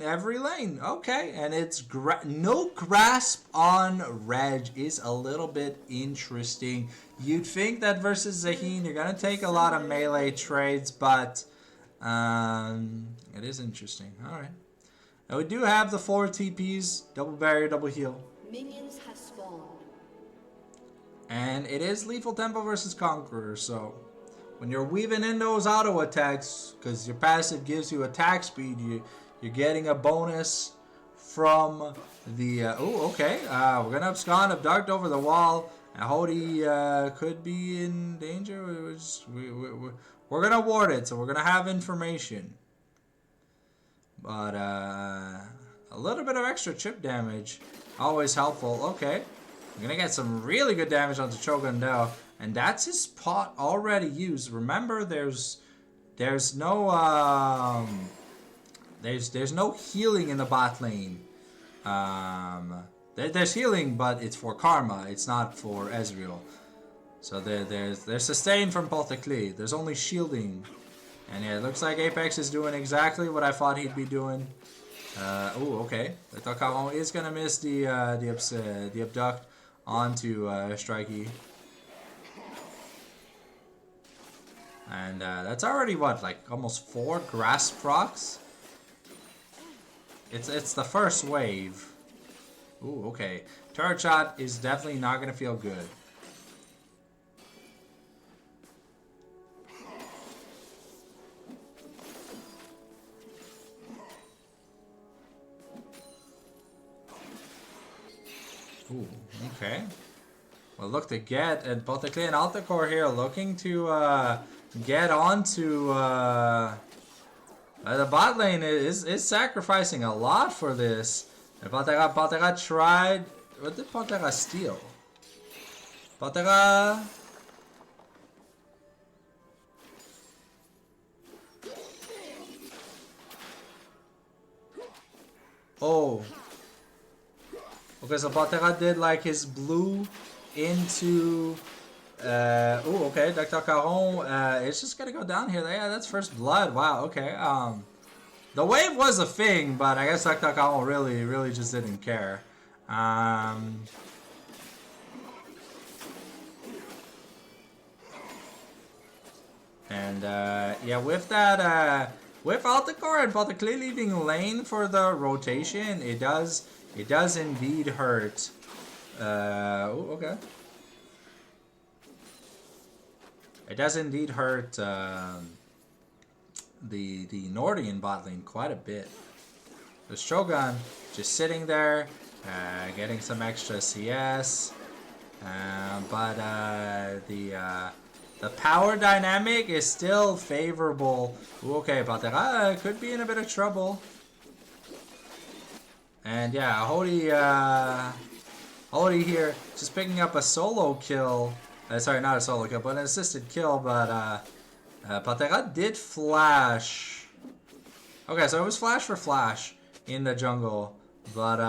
A: every lane. Okay, and it's no grasp on Reg is a little bit interesting. You'd think that versus Zaheen, you're going to take a lot of melee trades, but it is interesting. Alright. Now we do have the 4 TPs, double barrier, double heal.
B: Minions have spawned.
A: And it is lethal tempo versus Conqueror, so when you're weaving in those auto attacks, because your passive gives you attack speed, you're getting a bonus from the... oh, okay. We're going to abscond, abduct over the wall. Hody could be in danger. We're going to ward it, so we're going to have information. But a little bit of extra chip damage, always helpful. Okay, we're going to get some really good damage onto Cho'Gath now. And that's his pot already used. Remember, there's no there's no healing in the bot lane. There's healing, but it's for Karma. It's not for Ezreal. So there's sustain from Poltekli. There's only shielding. And yeah, it looks like Apex is doing exactly what I thought he'd be doing. Oh, okay. I thought Caron is gonna miss the abduct onto Strikey. And that's already what, like almost 4 grasp procs? It's the first wave. Ooh, okay. Turret shot is definitely not gonna feel good. Ooh, okay. Well, look to get, and both the Klee and Altacore here looking to get onto the bot lane is sacrificing a lot for this. And Pantera tried. What did Pantera steal? Pantera. Oh. Okay, so Pantera did like his blue into. Oh, okay. Dr. Caron. It's just gonna go down here. Yeah, that's first blood. Wow. Okay. The wave was a thing, but I guess Dr. Caron really just didn't care. And yeah, with that with Alticor and Balticlay leaving lane for the rotation, it does indeed hurt. Okay. It does indeed hurt the Nordian bot lane quite a bit. The Shogun just sitting there, getting some extra CS, but the power dynamic is still favorable. Ooh, okay, Patera could be in a bit of trouble. And yeah, Hody here just picking up a solo kill. Sorry, not a solo kill, but an assisted kill. But Patera did flash. Okay, so it was flash for flash in the jungle. But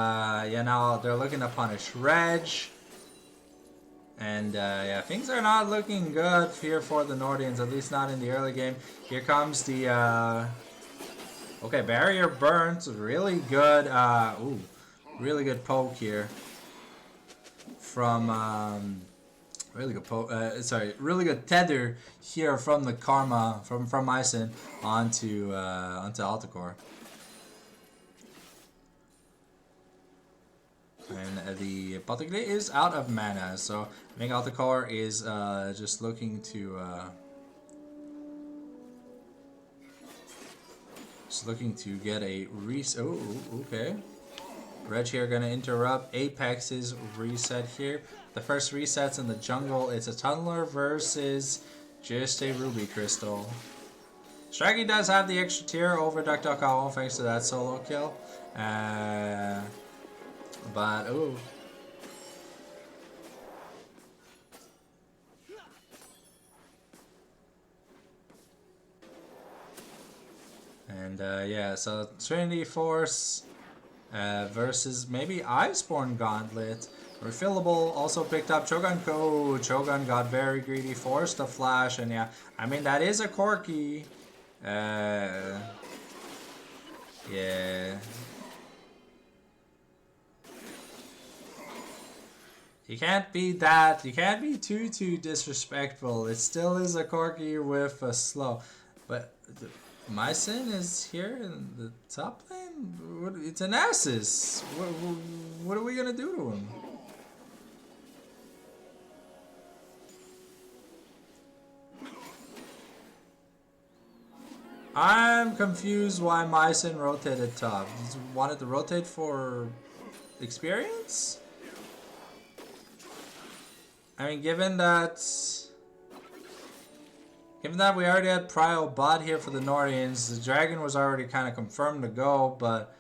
A: yeah, now they're looking to punish Reg. And yeah, things are not looking good here for the Nordians, at least not in the early game. Here comes the okay, barrier burnt, really good. Ooh, really good poke here from really good poke. Sorry, really good tether here from the Karma from Mycin onto Alticor. And the Balticlay is out of mana, so I think Alticor is just looking to get a reset. Oh, okay. Reg here gonna interrupt Apex's reset here. The first resets in the jungle. It's a Tunneler versus just a Ruby Crystal. Straggy does have the extra tier over DuckDuckOwl thanks to that solo kill. But ooh. And yeah, so Trinity Force versus maybe Iceborne Gauntlet. Refillable also picked up. Cho'Gawn got very greedy, forced a flash, and yeah, I mean that is a Corki. Yeah. You can't be that. You can't be too disrespectful. It still is a Corki with a slow, but. Mycin is here in the top lane? It's an Nasus. What are we gonna do to him? I'm confused why Mycin rotated top. He wanted to rotate for experience? I mean, given that we already had Prio bot here for the Nordians, the Dragon was already kind of confirmed to go, but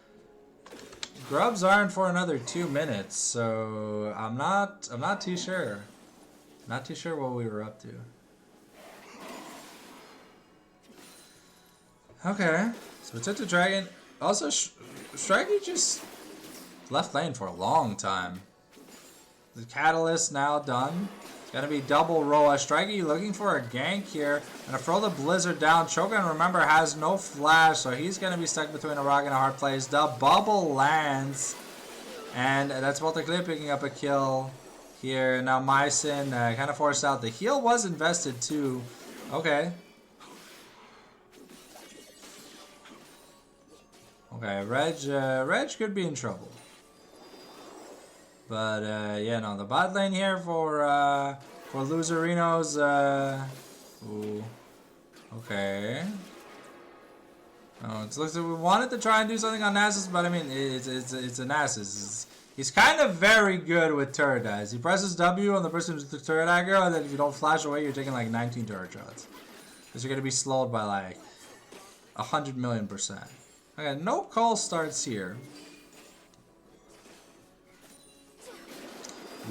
A: Grubs aren't for another 2 minutes, so I'm not too sure. Not too sure what we were up to. Okay, so we took the Dragon. Also, Straggy just left lane for a long time. The Catalyst now done. Gonna be double Roa. Straggy looking for a gank here. Gonna throw the Blizzard down. Cho'Gawn, remember, has no flash, so he's gonna be stuck between a rock and a hard place. The bubble lands. And that's Balticlay picking up a kill here. Now Mycin kind of forced out. The heal was invested too. Okay. Okay, Reg could be in trouble. But yeah, no, the bot lane here for Loserinos. Ooh, okay. Oh, it looks like we wanted to try and do something on Nasus, but I mean, it's a Nasus. He's kind of very good with turret dives. He presses W on the person who's the turret aggro, and then if you don't flash away, you're taking like 19 turret shots. Because you're gonna be slowed by like 100,000,000%. Okay, no call starts here.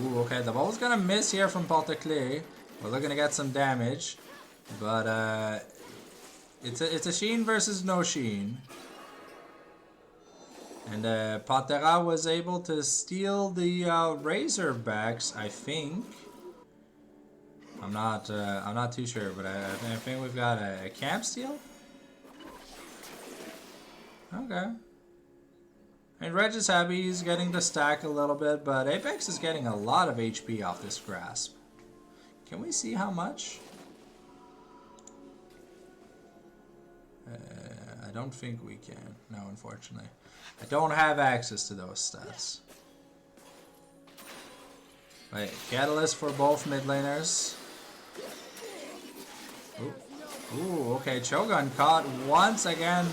A: Ooh, okay, the ball's gonna miss here from Balticlay. We're looking to get some damage, but it's a Sheen versus no Sheen, and Patera was able to steal the Razorbacks, I think. I'm not too sure, but I think we've got a camp steal. Okay. And Reg is happy, he's getting the stack a little bit, but Apex is getting a lot of HP off this grasp. Can we see how much? I don't think we can. No, unfortunately. I don't have access to those stats. Wait, Catalyst for both mid laners. Ooh. Ooh, okay, Cho'Gath caught once again.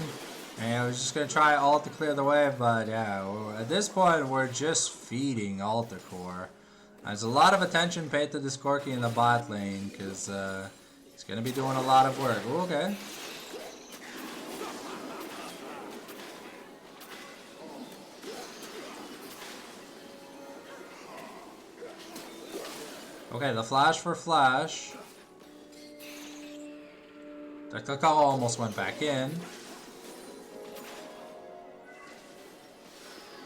A: And I was just going to try ult to clear the way, but yeah, at this point we're just feeding Alta Core. There's a lot of attention paid to this Corki in the bot lane, because he's going to be doing a lot of work. Ooh, okay. Okay, the flash for flash. The Kakao almost went back in.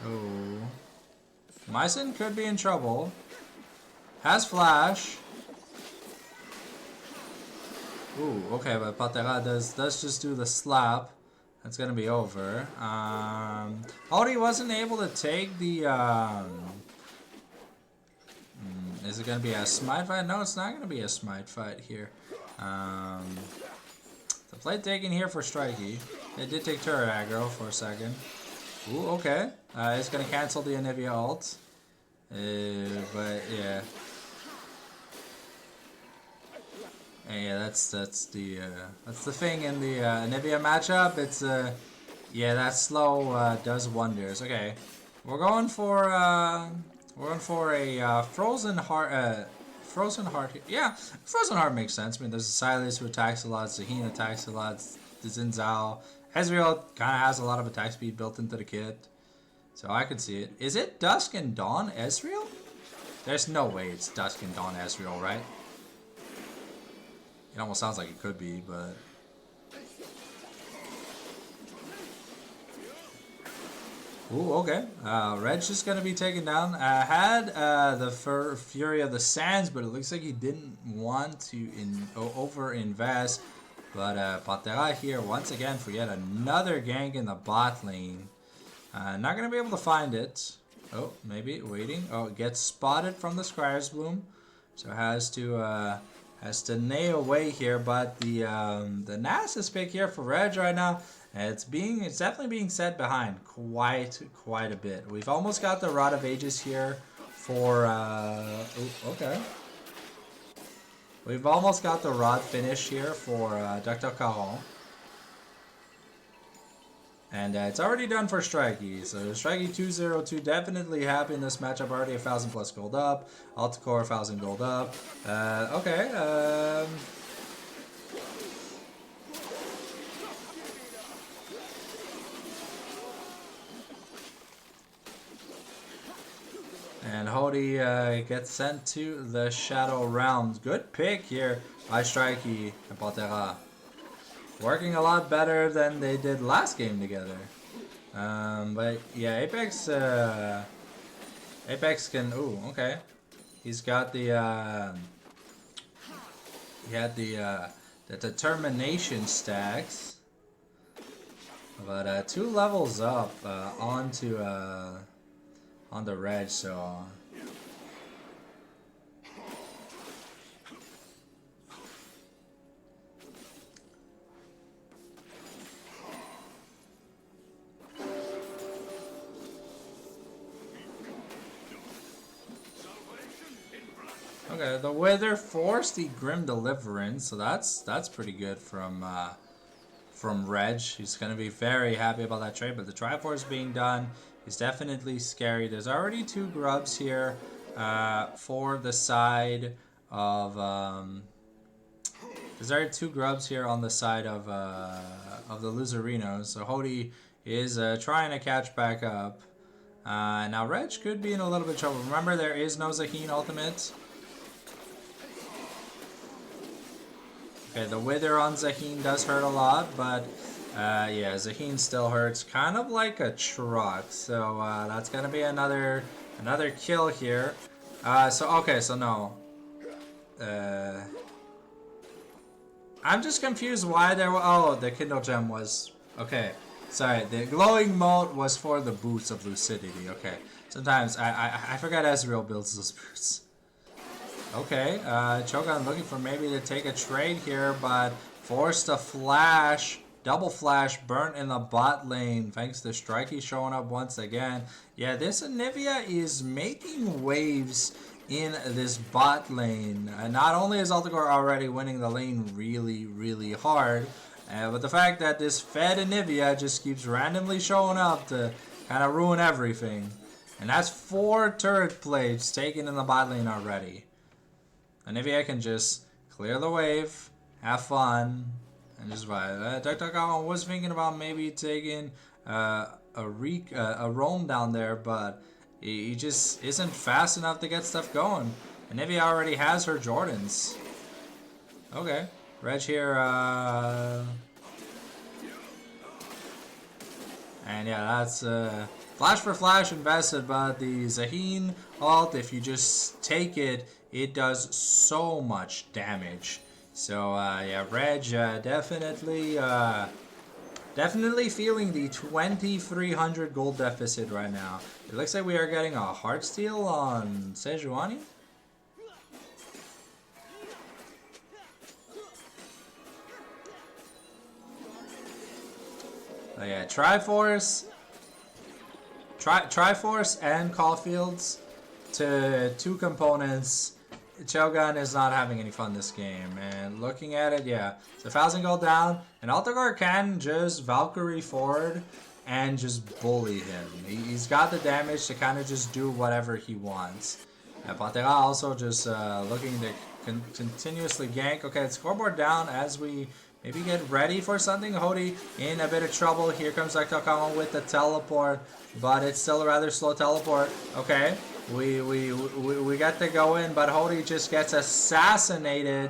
A: Oh. Mycin could be in trouble. Has flash. Ooh, okay, but Patera does just do the slap. That's gonna be over. Already wasn't able to take the is it gonna be a smite fight? No, it's not gonna be a smite fight here. The play taken here for Strikey. It did take turret aggro for a second. Ooh, okay. It's gonna cancel the Anivia ult. But yeah. Yeah, that's the thing in the Anivia matchup. It's yeah, that slow does wonders. Okay, we're going for a frozen heart. Frozen heart. Yeah, frozen heart makes sense. I mean, there's a Silas who attacks a lot. Zaheen attacks a lot. The Xin Zhao. Ezreal kind of has a lot of attack speed built into the kit, so I could see it. Is it Dusk and Dawn Ezreal? There's no way it's Dusk and Dawn Ezreal, right? It almost sounds like it could be, but... Ooh, okay. Red's just gonna be taken down. Had the Fury of the Sands, but it looks like he didn't want to over-invest. But Patera here, once again, for yet another gank in the bot lane. Not gonna be able to find it. Oh, maybe, waiting. Oh, it gets spotted from the Scryer's Bloom. So has to nail away here, but the Nasus pick here for Reg right now, it's definitely being set behind quite a bit. We've almost got the Rod of Ages here for ooh, okay. We've almost got the Rod finish here for Dr. Caron. And it's already done for Strikey. So Strikey 202 definitely happy in this matchup. Already 1,000 plus gold up. Altacore 1,000 gold up. Okay. And Hody gets sent to the Shadow Realms. Good pick here by Strikey and Patera. Working a lot better than they did last game together. But yeah, Apex can... Ooh, okay. He's got the... he had the determination stacks. But 2 levels up onto on the Reg, so... Okay, the Wither forced the Grim Deliverance, so that's pretty good from Reg. He's gonna be very happy about that trade, but the Triforce being done is definitely scary. There's already 2 grubs here for the side of there's already 2 grubs here on the side of the Loserinos. So Hody is trying to catch back up. Now Reg could be in a little bit of trouble. Remember, there is no Zaheen ultimate. Okay, the Wither on Zaheen does hurt a lot, but yeah, Zaheen still hurts, kind of like a truck. So that's gonna be another kill here. So no. I'm just confused why there were. Oh, the Kindle Gem was okay. Sorry, the glowing mote was for the boots of lucidity. Okay, sometimes I forgot Ezreal builds those boots. Okay, Cho'Gath looking for maybe to take a trade here, but forced a flash Double flash burnt in the bot lane thanks to Strikey showing up once again. Yeah, this Anivia is making waves in this bot lane. Not only is Altagor already winning the lane really, really hard, but the fact that this fed Anivia just keeps randomly showing up to kind of ruin everything. And that's 4 turret plates taken in the bot lane already. Anivia can just clear the wave, have fun, and just vibe. DuckDuckGoblin was thinking about maybe taking a roam down there, but he just isn't fast enough to get stuff going. Anivia already has her Jordans. Okay, Reg here. And yeah, that's flash for flash invested, but the Zaheen ult, if you just take it, it does so much damage. So yeah, Reg definitely feeling the 2,300 gold deficit right now. It looks like we are getting a Heartsteel on Sejuani. Yeah, Triforce and Caulfields to 2 components. Cho'Gath is not having any fun this game. And looking at it, yeah, it's 1,000 gold down. And Altagor can just Valkyrie forward and just bully him. He's got the damage to kind of just do whatever he wants. Pantera also just looking to continuously gank. Okay, it's scoreboard down as we maybe get ready for something. Hody in a bit of trouble. Here comes DuckDuckGoblin with the teleport, but it's still a rather slow teleport. Okay, we get to go in, but Hody just gets assassinated.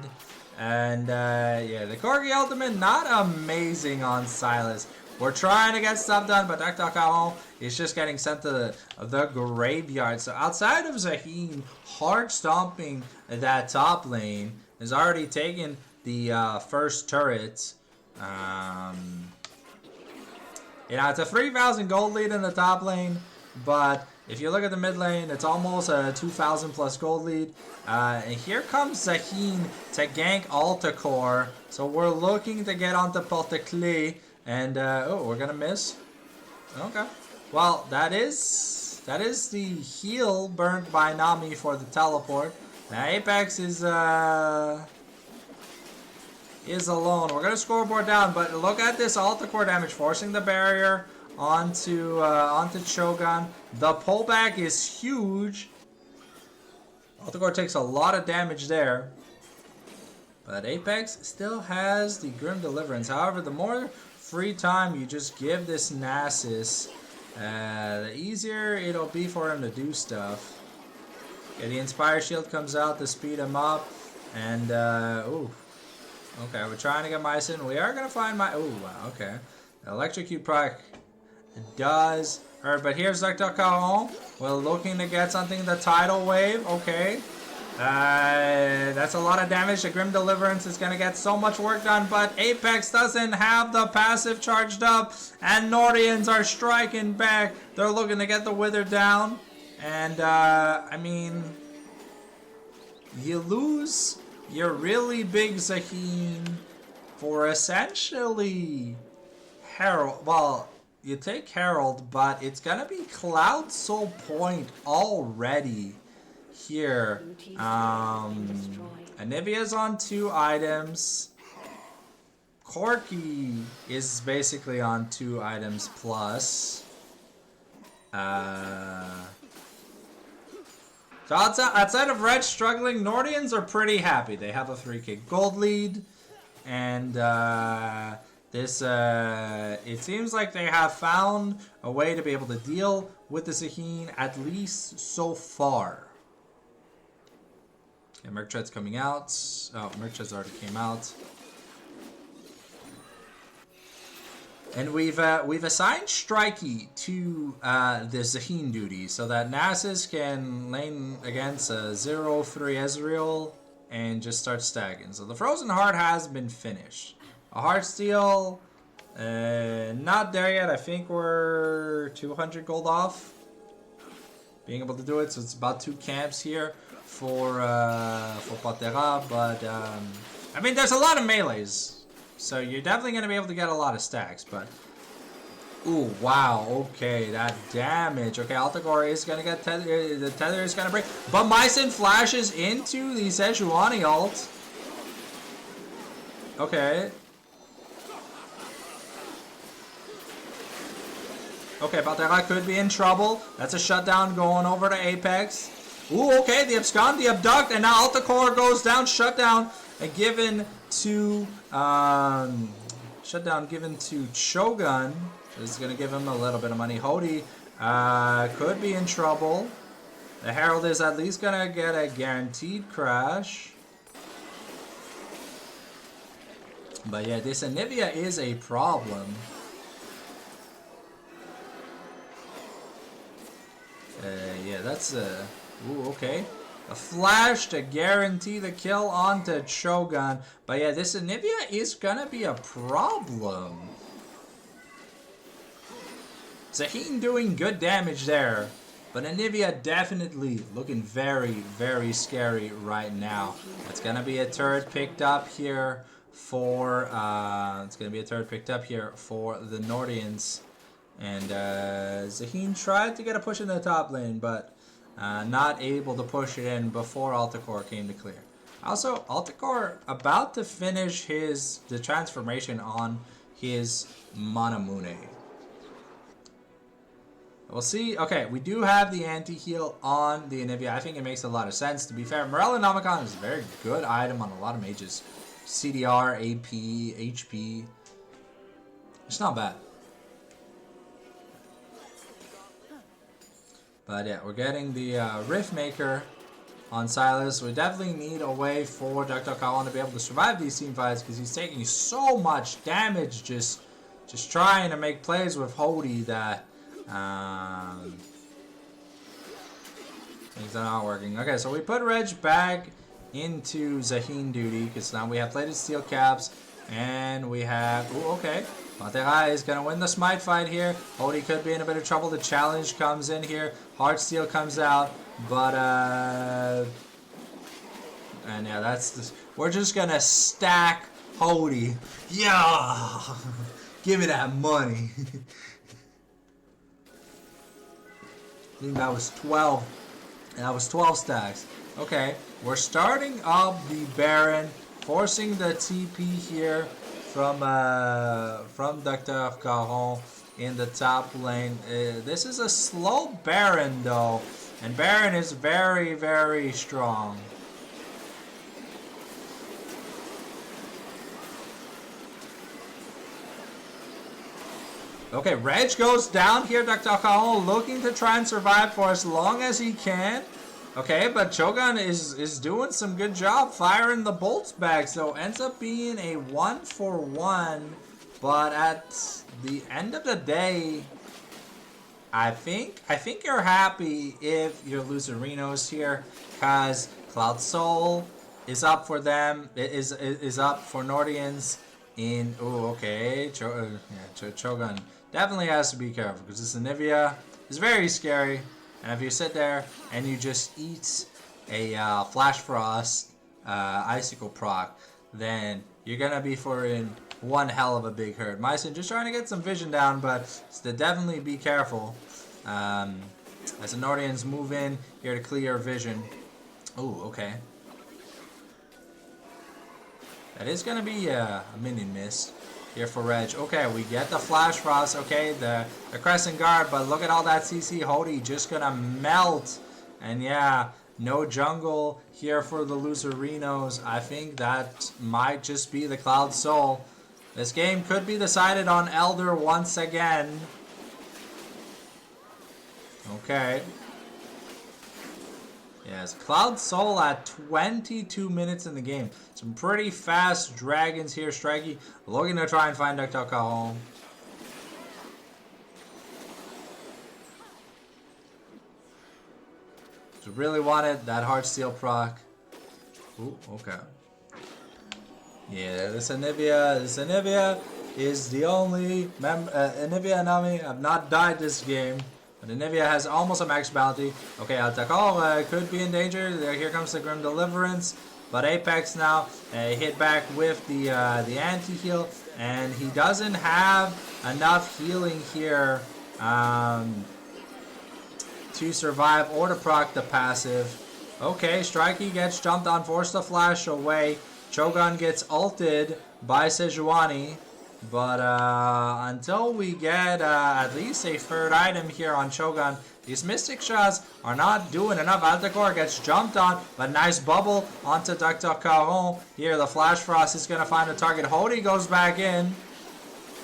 A: And yeah, the Corgi ultimate not amazing on Silas. We're trying to get stuff done, but DuckDuckGoblin is just getting sent to the graveyard. So outside of Zaheen hard stomping that top lane, has already taken the first turret. You know, it's a 3,000 gold lead in the top lane, but if you look at the mid lane, it's almost a 2,000 plus gold lead. And here comes Zaheen to gank Altacore. So we're looking to get onto Porteclé, and oh, we're gonna miss. Okay, well that is the heal burnt by Nami for the teleport. Now Apex is alone. We're gonna scoreboard down, but look at this Altacore damage, forcing the barrier onto Cho'Gath. The pullback is huge. Altacore takes a lot of damage there, but Apex still has the Grim Deliverance. However, the more free time you just give this Nasus, the easier it'll be for him to do stuff. Okay, the Inspire Shield comes out to speed him up, and ooh. Okay, we're trying to get Mycin. We are going to find my... Ooh, wow, okay. The Electrocute proc does hurt, but here's DuckDuckGoblin. We're looking to get something, the Tidal Wave, okay. That's a lot of damage. The Grim Deliverance is going to get so much work done, but Apex doesn't have the passive charged up, and Nordians are striking back. They're looking to get the Wither down, and, I mean, you lose your really big Zaheen for essentially Herald. Well, you take Herald, but it's gonna be Cloud Soul Point already here. Anivia's on 2 items. Corki is basically on 2 items plus. So outside of Red struggling, Nordians are pretty happy. They have a 3k gold lead, and it seems like they have found a way to be able to deal with the Zaheen, at least so far. Yeah, Merc Tread's coming out. Oh, Merc Tread's already came out. And we've assigned Strikey to the Zaheen duty so that Nasus can lane against a 0-3 Ezreal and just start stacking. So the Frozen Heart has been finished. A Heartsteel, not there yet. I think we're 200 gold off being able to do it. So it's about 2 camps here for Pantera, but I mean there's a lot of melees. So you're definitely going to be able to get a lot of stacks, but... Ooh, wow, okay, that damage. Okay, Altagor is going to get tethered, the tether is going to break. But Mycin flashes into the Sejuani ult. Okay. Okay, Baltera could be in trouble. That's a shutdown going over to Apex. Ooh, okay, the abscond, the abduct, and now Altacore goes down, shutdown, and given to, shutdown given to Shogun. This is going to give him a little bit of money. Hody could be in trouble. The Herald is at least going to get a guaranteed crash. But yeah, this Anivia is a problem. Yeah, that's ooh, okay. A flash to guarantee the kill onto Shogun. But yeah, this Anivia is gonna be a problem. Zaheen doing good damage there. But Anivia definitely looking very, very scary right now. It's gonna be a turret picked up here for the Nordians. And Zaheen tried to get a push in the top lane, but not able to push it in before Altacore came to clear. Also, Altacore about to finish the transformation on his Manamune. We'll see. Okay, we do have the anti-heal on the Anivia. I think it makes a lot of sense. To be fair, Morellonomicon is a very good item on a lot of mages. CDR, AP, HP. It's not bad. But yeah, we're getting the Rift Maker on Silas. We definitely need a way for Dr. Kawan to be able to survive these team fights because he's taking so much damage just trying to make plays with Hody that things are not working. Okay, so we put Reg back into Zaheen duty because now we have plated steel caps and we have... Ooh, okay. Matera is going to win the smite fight here. Hody could be in a bit of trouble. The challenge comes in here. Heartsteel comes out. But, and yeah, that's... We're just going to stack Hody. Yeah! Give me that money. I think that was 12. That was 12 stacks. Okay, we're starting up the Baron, forcing the TP here from Dr. Caron in the top lane. This is a slow Baron though, and Baron is very, very strong. Okay, Reg goes down here. Dr. Caron looking to try and survive for as long as he can. Okay, but Shogun is doing some good job firing the bolts back, so ends up being a 1-for-1. But at the end of the day, I think you're happy if you're Loserinos here, cause Cloud Soul is up for them. It is up for Nordians in. Oh, okay, Shogun definitely has to be careful because this Anivia is very scary. And if you sit there and you just eat a Flash Frost Icicle proc, then you're going to be in one hell of a big hurt. Mycin just trying to get some vision down, but definitely be careful. As the Nordians move in here to clear vision. Ooh, okay. That is going to be a minion miss here for Reg. Okay, we get the Flash Frost. Okay, the Crescent Guard, but look at all that CC. Hody just gonna melt. And yeah, no jungle here for the Loserinos. I think that might just be the Cloud Soul. This game could be decided on Elder once again. Okay. Yes, Cloud Soul at 22 minutes in the game. Some pretty fast dragons here, Strikey. Looking to try and find Dr. Caron. So really wanted that Heartsteel proc. Ooh, okay. Yeah, this Anivia is the only Anivia and Nami have not died this game. But Anivia has almost a max bounty. Okay, Altakor could be in danger. Here comes the Grim Deliverance. But Apex now hit back with the anti-heal, and he doesn't have enough healing here to survive or to proc the passive. Okay, Strikey gets jumped on, forced to flash away. Cho'Gawn gets ulted by Sejuani. But until we get at least a third item here on Cho'Gawn, these Mystic Shots are not doing enough. Altacor gets jumped on, but nice bubble onto Dr. Caron. Here, the Flash Frost is going to find a target. Hody goes back in.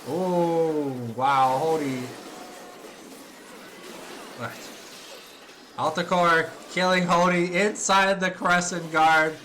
A: Oh, wow, Hody. Altacor killing Hody inside the Crescent Guard.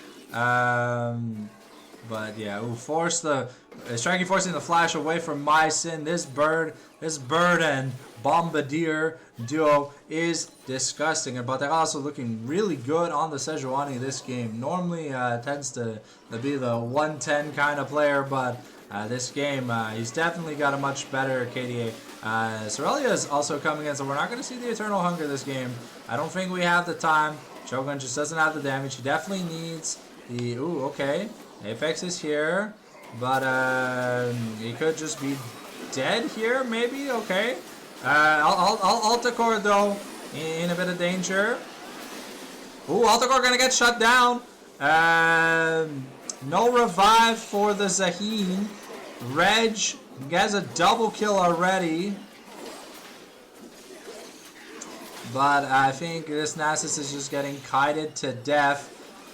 A: But yeah, force the Striking forcing the flash away from my sin. This bird and Bombardier duo is disgusting. But they're also looking really good on the Sejuani this game. Normally tends to be the 110 kind of player, but this game he's definitely got a much better KDA. Sorelia is also coming in, so we're not going to see the Eternal Hunger this game. I don't think we have the time. Cho'Gawn just doesn't have the damage. He definitely needs the... Ooh, okay. Apex is here. But he could just be dead here, maybe? Okay. Altacor, though, in a bit of danger. Ooh, Altacor gonna get shut down. No revive for the Zaheen. Reg has a double kill already. But I think this Nasus is just getting kited to death.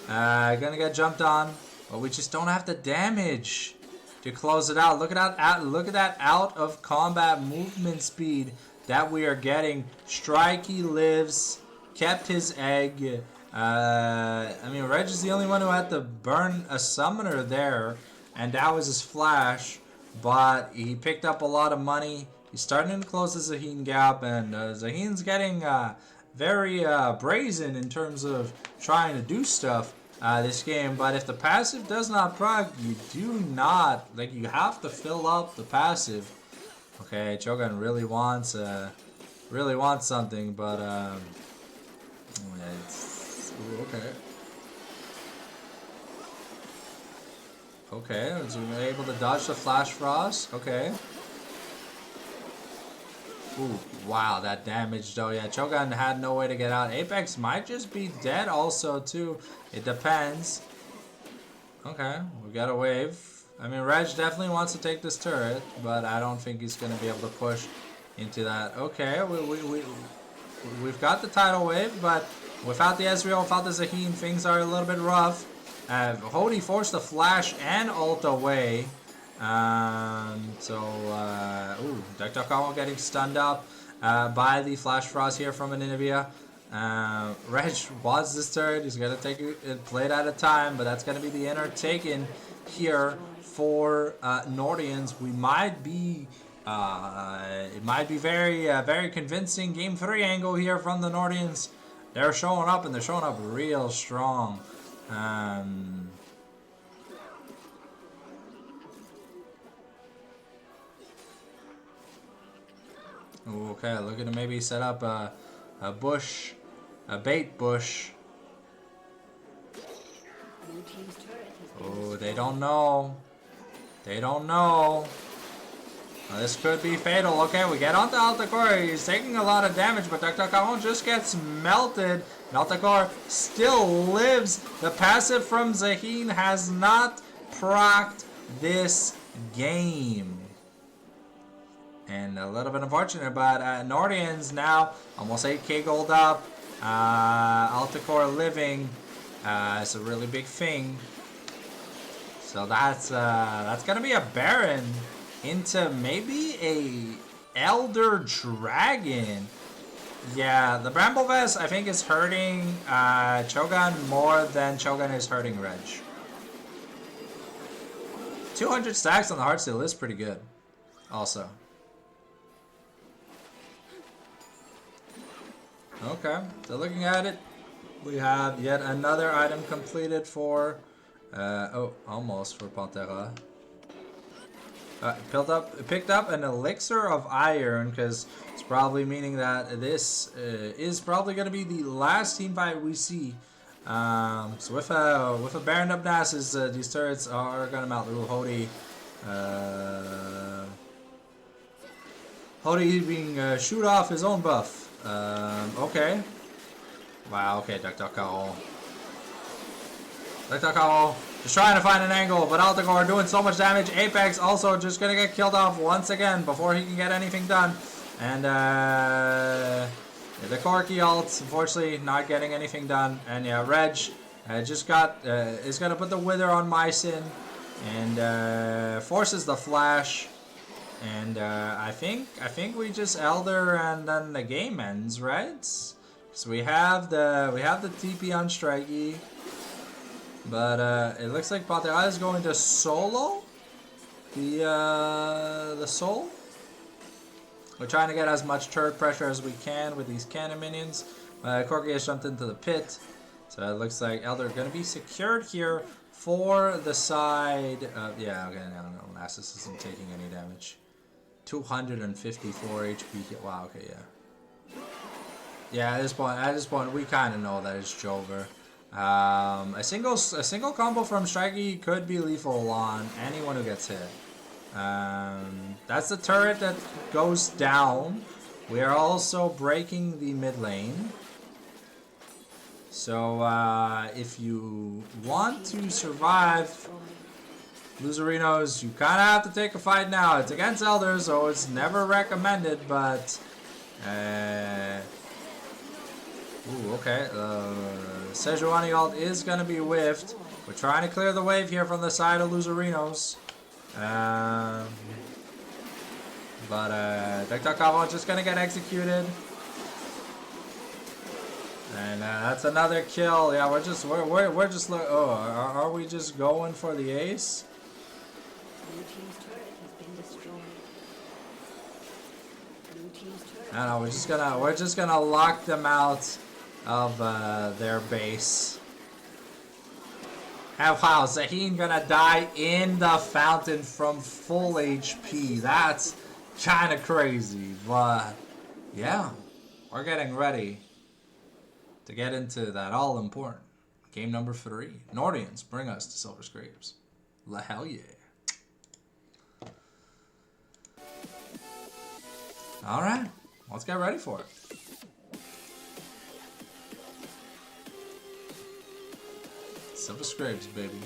A: Gonna get jumped on. But we just don't have the damage to close it out. Look at that out of combat movement speed that we are getting. Strikey lives, kept his egg. I mean, Reg is the only one who had to burn a summoner there, and that was his flash. But he picked up a lot of money. He's starting to close the Zaheen gap, and Zaheen's getting very brazen in terms of trying to do stuff. This game, but if the passive does not proc, you do not, like, you have to fill up the passive. Okay, Cho'Gawn really wants something, but it's ooh, okay, so we're able to dodge the Flash Frost. Okay. Ooh, wow, that damage though. Yeah, Cho'Gawn had no way to get out. Apex might just be dead also too. It depends. Okay, we got a wave. I mean, Reg definitely wants to take this turret, but I don't think he's going to be able to push into that. Okay, we've got the tidal wave, but without the Ezreal, without the Zaheen, things are a little bit rough. Hody forced the flash and ult away. Ooh, Dr. Carl getting stunned up by the Flash Frost here from an Inhibia. Reg wants this turret. He's going to take it, play it at a time, but that's going to be the inner taken here for Nordians. We might be, it might be very, very convincing Game 3 angle here from the Nordians. They're showing up, and they're showing up real strong. Okay, looking to maybe set up a bush, a bait bush. Oh, they don't know. They don't know. Well, this could be fatal. Okay, we get onto Altacor. He's taking a lot of damage, but Dr. Caron just gets melted. And Altacor still lives. The passive from Zaheen has not procced this game. And a little bit unfortunate, but Nordians now almost 8k gold up. Altacor living. It's a really big thing. So that's gonna be a Baron into maybe a Elder Dragon. Yeah, the Bramble Vest I think is hurting Cho'Gawn more than Cho'Gawn is hurting Reg. 200 stacks on the Heartsteel is pretty good. Also. Okay, so looking at it, we have yet another item completed for, almost for Pantera. Picked up an elixir of iron, because it's probably meaning that this is probably going to be the last team fight we see So with a Baron up Nasus, these turrets are gonna melt. Ooh, Hody being shoot off his own buff. Okay. Wow. Okay, Duck. Just trying to find an angle, but Altagor doing so much damage. Apex also just gonna get killed off once again before he can get anything done. And the Corki ult, unfortunately, not getting anything done. And yeah, Reg just got is gonna put the Wither on Mycin and forces the flash. And I think we just Elder and then the game ends, right? So we have the TP on Strikey. But it looks like Patera is going to solo the soul. We're trying to get as much turret pressure as we can with these cannon minions. Corki has jumped into the pit, so it looks like Elder going to be secured here for the side. Yeah, okay, no, Nasus isn't taking any damage. 254 HP. Wow, okay, yeah. Yeah, at this point, we kind of know that it's Jover. A single combo from Strikey could be lethal on anyone who gets hit. That's the turret that goes down. We are also breaking the mid lane. So if you want to survive Loserinos, you kind of have to take a fight now. It's against Elders, so it's never recommended, but ooh, okay. Sejuani ult is going to be whiffed. We're trying to clear the wave here from the side of Loserinos. But Dektakava just going to get executed. And that's another kill. Yeah, we're just oh, are we just going for the ace?
B: Blue team's turret has been destroyed. Blue team's turret.
A: I don't know, we're just gonna lock them out of their base. And wow, Zaheen gonna die in the fountain from full HP. That's kind of crazy, but yeah, we're getting ready to get into that all-important game number 3. Nordians bring us to Silver Scrapes. La hell yeah. Alright, let's get ready for it. Silver Scrapes, baby.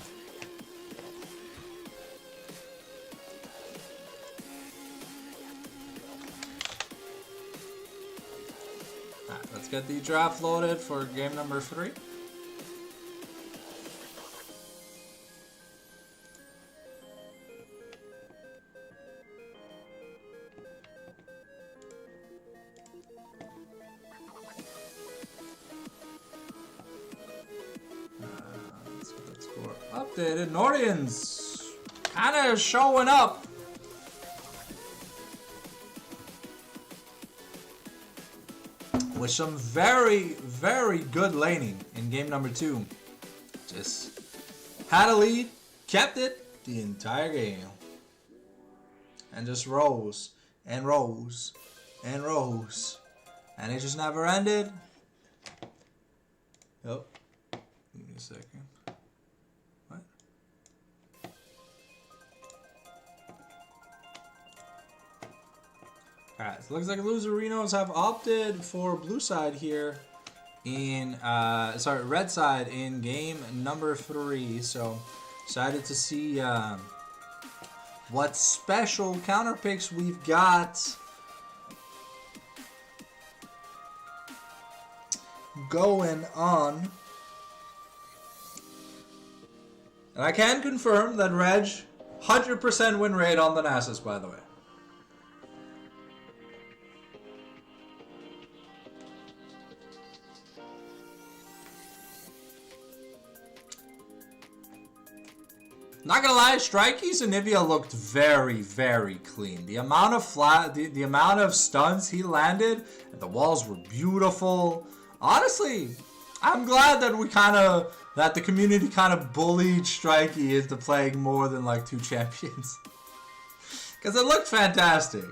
A: Alright, let's get the draft loaded for game number 3. Updated Nordians kind of showing up. With some very, very good laning in game number 2. Just had a lead, kept it the entire game. And just rose and rose and rose. And it just never ended. Oh, give me a second. Alright, so it looks like Loserinos have opted for blue side here in, red side in game number 3. So, excited to see what special counter picks we've got going on. And I can confirm that Reg, 100% win rate on the Nasus, by the way. Not gonna lie, Strikey's Anivia looked very, very clean. The amount of the amount of stuns he landed, and the walls were beautiful. Honestly, I'm glad that the community kind of bullied Strikey into playing more than like 2 champions, because it looked fantastic.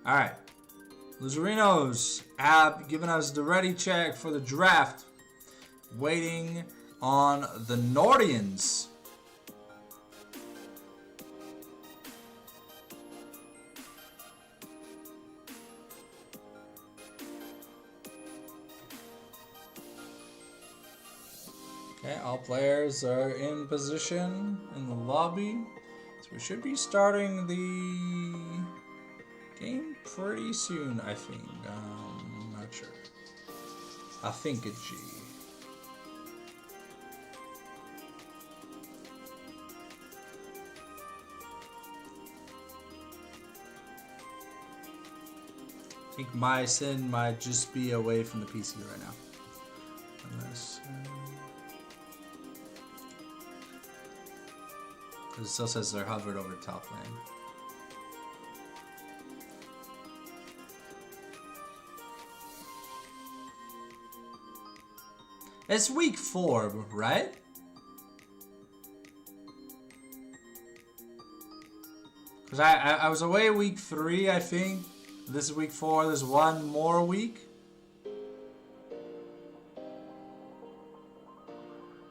A: Alright. Loserinos have given us the ready check for the draft. Waiting on the Nordians. Okay, all players are in position in the lobby. So we should be starting the game pretty soon, I think. Not sure. I think it's G. I think my sin might just be away from the PC right now. Unless... Because it still says they're hovered over top lane. It's week 4, right? Because I was away week 3, I think. This is week 4. There's one more week.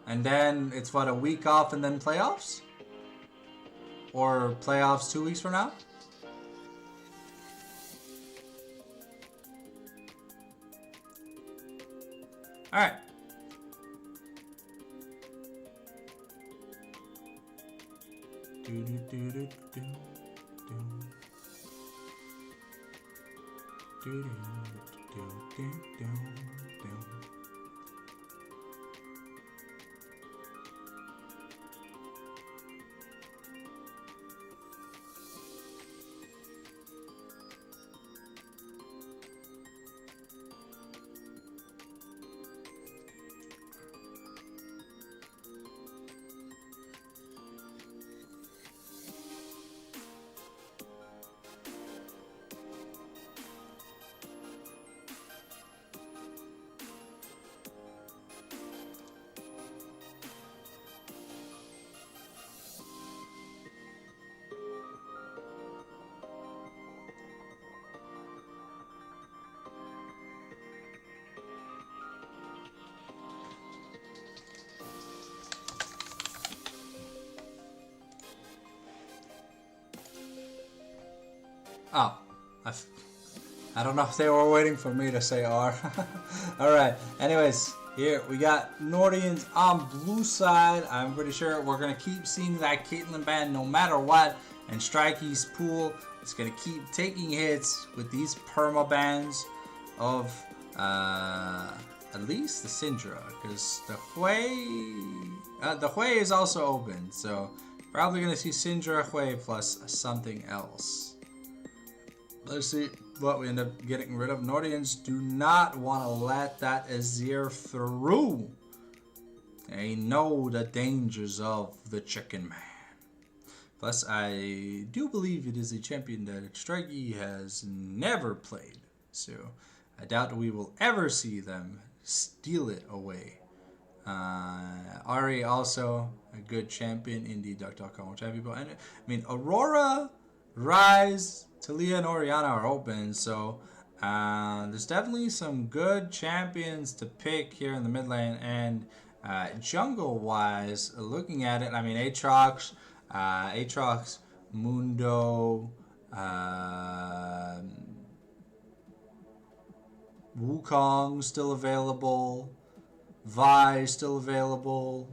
A: And then it's what, a week off and then playoffs? Or playoffs 2 weeks from now? Alright. Oh, I don't know if they were waiting for me to say R. Alright, anyways, here we got Nordians on blue side. I'm pretty sure we're going to keep seeing that Caitlyn ban no matter what. And Strikey's pool is going to keep taking hits with these perma bans of at least the Syndra. Because the Hui is also open. So probably going to see Syndra, Hui plus something else. Let's see what we end up getting rid of. Nordians do not want to let that Azir through. They know the dangers of the Chicken Man. Plus, I do believe it is a champion that Strikey has never played. So, I doubt we will ever see them steal it away. Ari also a good champion in the Duck.com champion. And I mean, Aurora, Rise, Talia and Oriana are open, so there's definitely some good champions to pick here in the mid lane. And jungle-wise, looking at it, I mean, Aatrox, Mundo, Wukong still available, Vi still available.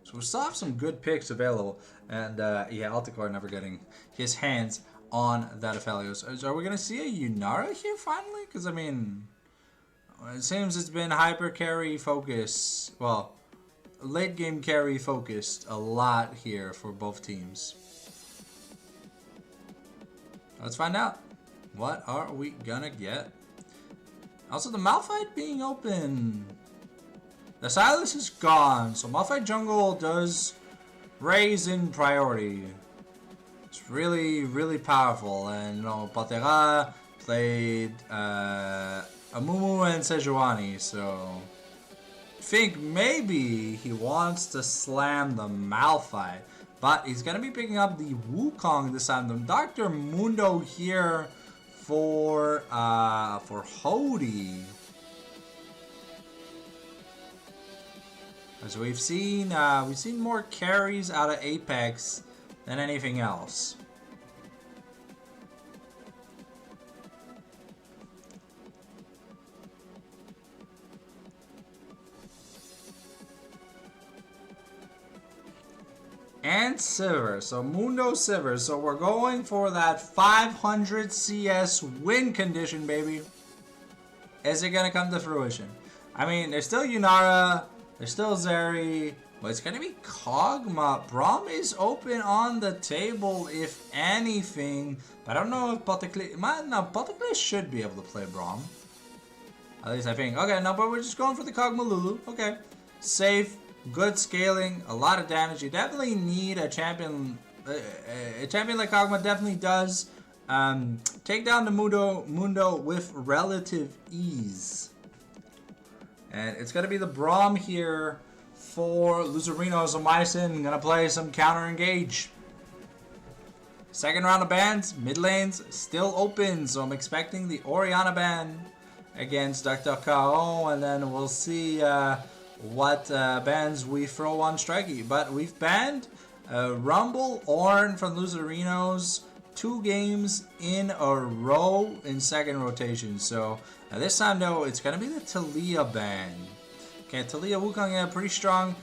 A: So we still have some good picks available. And yeah, Alticor never getting his hands on that Aphelios. Are we going to see a Yunara here finally? Because, I mean, it seems it's been hyper carry focus. Well, late game carry focused a lot here for both teams. Let's find out. What are we going to get? Also, the Malphite being open. The Silas is gone. So Malphite jungle does raise in priority. It's really, really powerful. And, you know, Patera played Amumu and Sejuani, so I think maybe he wants to slam the Malphite. But he's going to be picking up the Wukong this time. The Dr. Mundo here for Hody. So we've seen more carries out of Apex than anything else. And Silver, so Mundo Silver. So we're going for that 500 CS win condition, baby. Is it gonna come to fruition? I mean, there's still Yunara, there's still Zeri, but it's gonna be Kog'Maw. Braum is open on the table, if anything. But I don't know if Butterclay. No, Butterclay should be able to play Braum. At least I think. Okay, no, but we're just going for the Kog'Maw Lulu. Okay, safe. Good scaling, a lot of damage. You definitely need a champion. A champion like Kog'Maw definitely does take down the Mundo with relative ease. And it's going to be the Braum here for Loserinos. Omycin going to play some counter engage. Second round of bans, mid lanes still open. So I'm expecting the Orianna ban against Dr. K.O. And then we'll see what bans we throw on Strikey. But we've banned Rumble, Ornn from Loserinos 2 games in a row in second rotation. So this time though, it's going to be the Taliyah ban. Okay, Taliyah Wukong had a pretty strong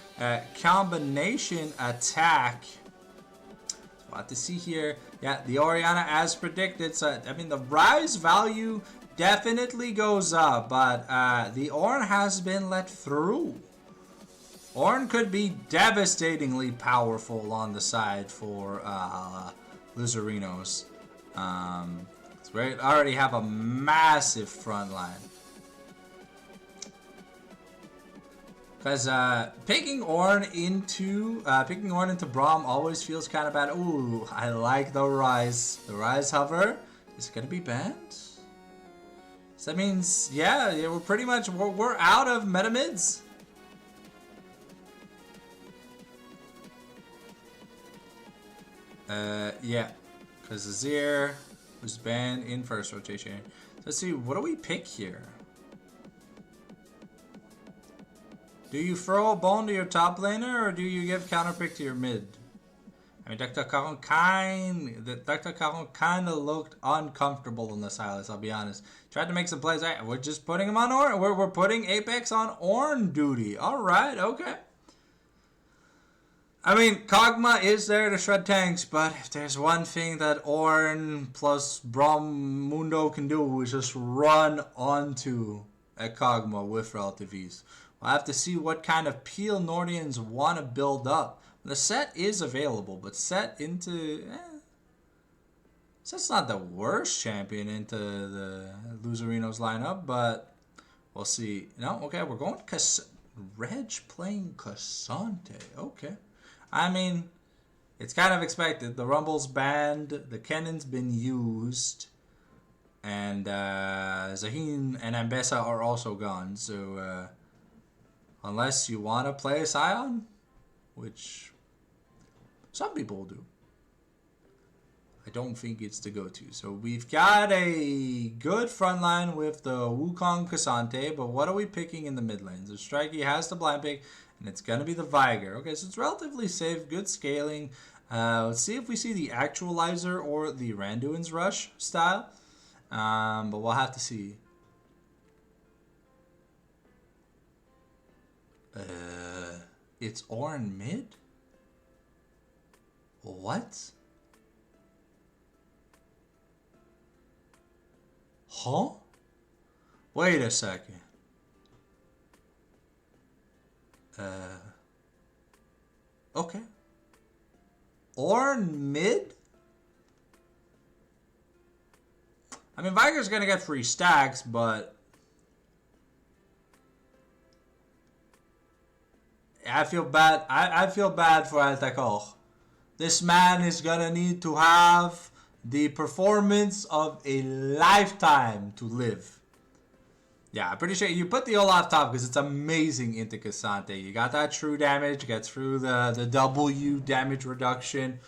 A: combination attack. So we'll have to see here. Yeah, the Orianna as predicted. So I mean the rise value definitely goes up, but the Ornn has been let through. Ornn could be devastatingly powerful on the side for Loserinos. So we already have a massive front line. Because picking Ornn into Braum always feels kind of bad. Ooh, I like the rise. The rise hover is gonna be banned. So that means, yeah, we're pretty much we're out of meta mids. Yeah, because Azir was banned in first rotation. So let's see, what do we pick here? Do you throw a bone to your top laner, or do you give counter pick to your mid? I mean, Dr. Caron kind of looked uncomfortable in the Silas, I'll be honest. Tried to make some plays. Right, we're just putting him on Ornn. We're putting Apex on Ornn duty. Alright, okay. I mean, Kog'Maw is there to shred tanks, but if there's one thing that Ornn plus Braum Mundo can do is just run onto a Kog'Maw with relative ease. We'll have to see what kind of peel Nordians want to build up. The set is available, but set into... Set's not the worst champion into the Loserinos lineup, but we'll see. No, okay, we're going Reg playing Cassante. Okay. I mean, it's kind of expected. The Rumble's banned, the Kennon's been used, and Zaheen and Ambessa are also gone. So, unless you want to play a Scion, which some people do, I don't think it's the go-to. So we've got a good front line with the Wukong Cassante, but what are we picking in the mid lanes? The Strikey has the blind pick, and it's going to be the Viger. Okay, so it's relatively safe, good scaling. Let's see if we see the Actualizer or the Randuin's Rush style. But we'll have to see. It's Ornn mid? What? Huh? Wait a second. Okay. Ornn mid? I mean, Viger's gonna get free stacks, but I feel bad. I feel bad for Altacoch. This man is gonna need to have the performance of a lifetime to live. Yeah, I'm pretty sure you put the Olaf top because it's amazing into Cassante. You got that true damage, gets through the W damage reduction.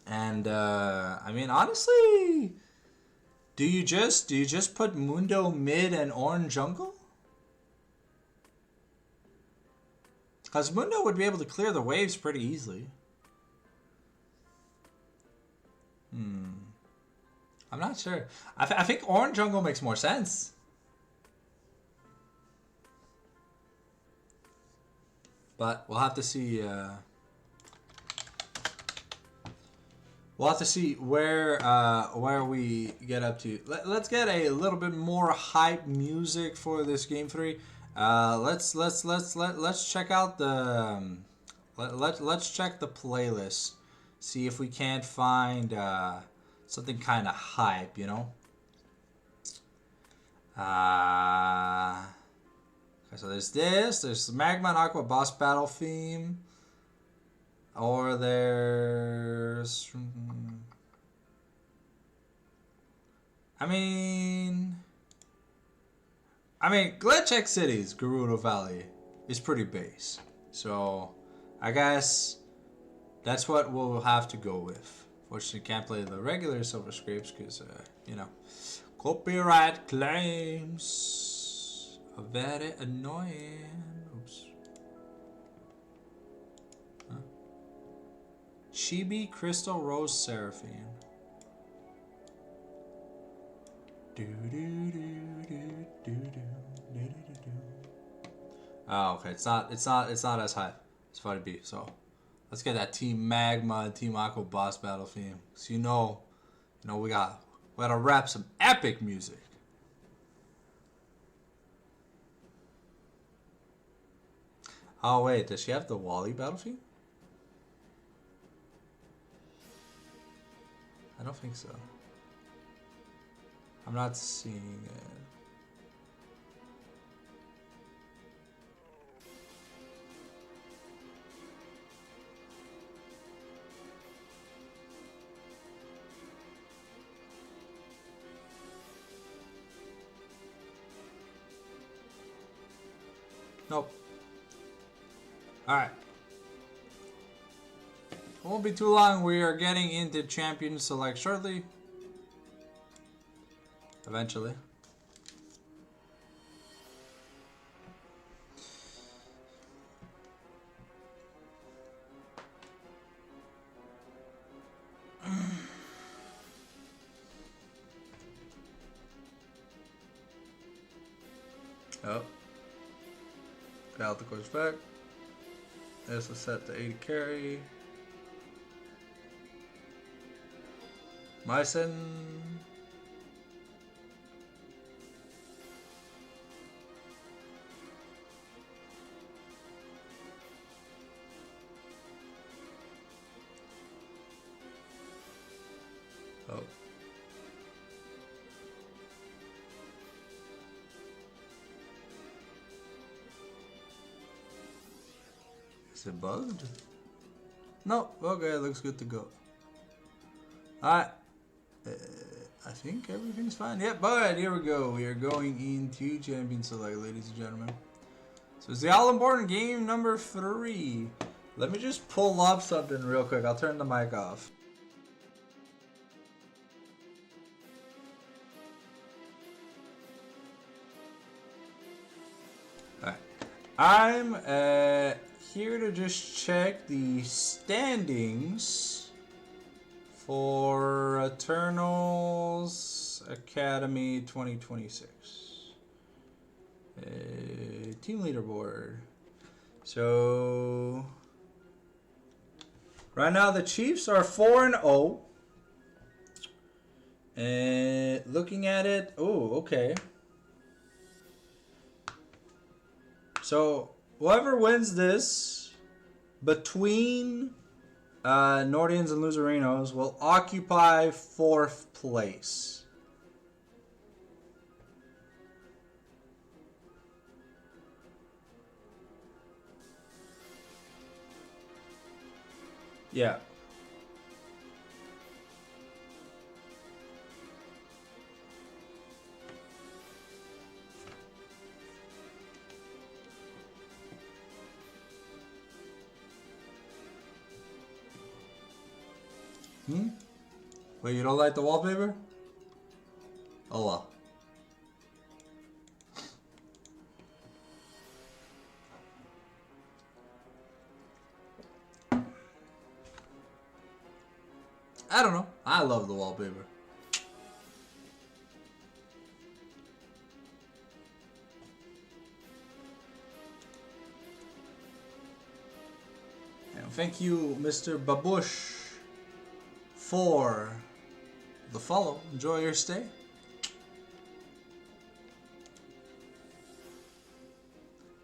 A: And, I mean, honestly, Do you just put Mundo mid and orange jungle? Because Mundo would be able to clear the waves pretty easily. I'm not sure. I think orange jungle makes more sense. But we'll have to see. We'll have to see where we get up to. Let's get a little bit more hype music for this game 3. Let's check out the let's check the playlist. See if we can't find something kind of hype, you know. Okay, so there's this. There's the Magma and Aqua boss battle theme. Or there's... I mean, Glitch X City's Gerudo Valley is pretty base. So, I guess that's what we'll have to go with. Fortunately, can't play the regular Silver Scrapes because, you know, copyright claims are very annoying. Oops. Chibi Crystal Rose Seraphine. Oh, okay. It's not as high as 40B. So let's get that Team Magma and Team Aqua boss battle theme. So you know, we gotta rap some epic music. Oh wait, does she have the Wally battle theme? I don't think so. I'm not seeing it. Nope. Alright. Won't be too long. We are getting into Champion Select shortly. Eventually. Oh. Got the course back. This is set to 80 carry. Mycen. Oh. Is it bugged? No. Okay, it looks good to go. Alright. I think everything's fine. Yep, alright, here we go. We are going into Champion Select, ladies and gentlemen. So it's the all-important game number 3. Let me just pull up something real quick. I'll turn the mic off. Alright. I'm here to just check the standings for Eternals Academy 2026. Team leaderboard. So right now the Chiefs are 4-0. And looking at it, oh, okay. So whoever wins this between Nordians and Loserinos will occupy 4th place. Yeah. Wait, you don't like the wallpaper? Oh well. I don't know. I love the wallpaper. And thank you, Mr. Babush, for the follow. Enjoy your stay.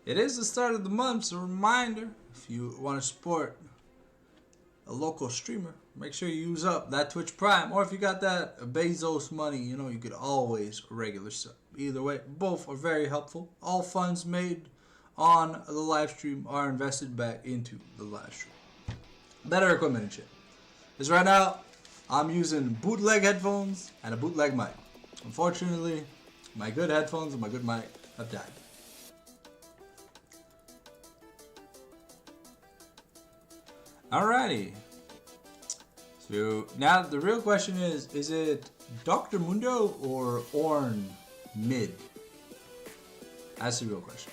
A: It is the start of the month, so a reminder, if you want to support a local streamer, make sure you use up that Twitch Prime. Or if you got that Bezos money, you know, you could always regular sub. Either way, both are very helpful. All funds made on the live stream are invested back into the live stream. Better equipment and shit. Because right now, I'm using bootleg headphones and a bootleg mic. Unfortunately, my good headphones and my good mic have died. Alrighty. So now the real question is it Dr. Mundo or Orn mid? That's the real question.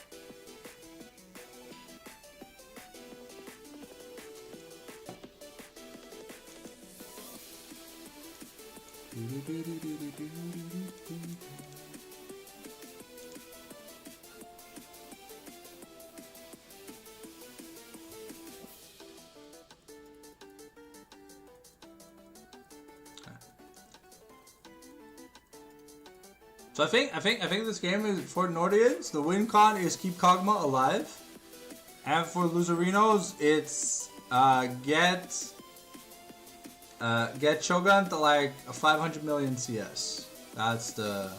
A: So I think this game is for Nordians. The win con is keep Kog'Maw alive, and for Loserinos, it's get Shogun to like a 500 million CS. That's the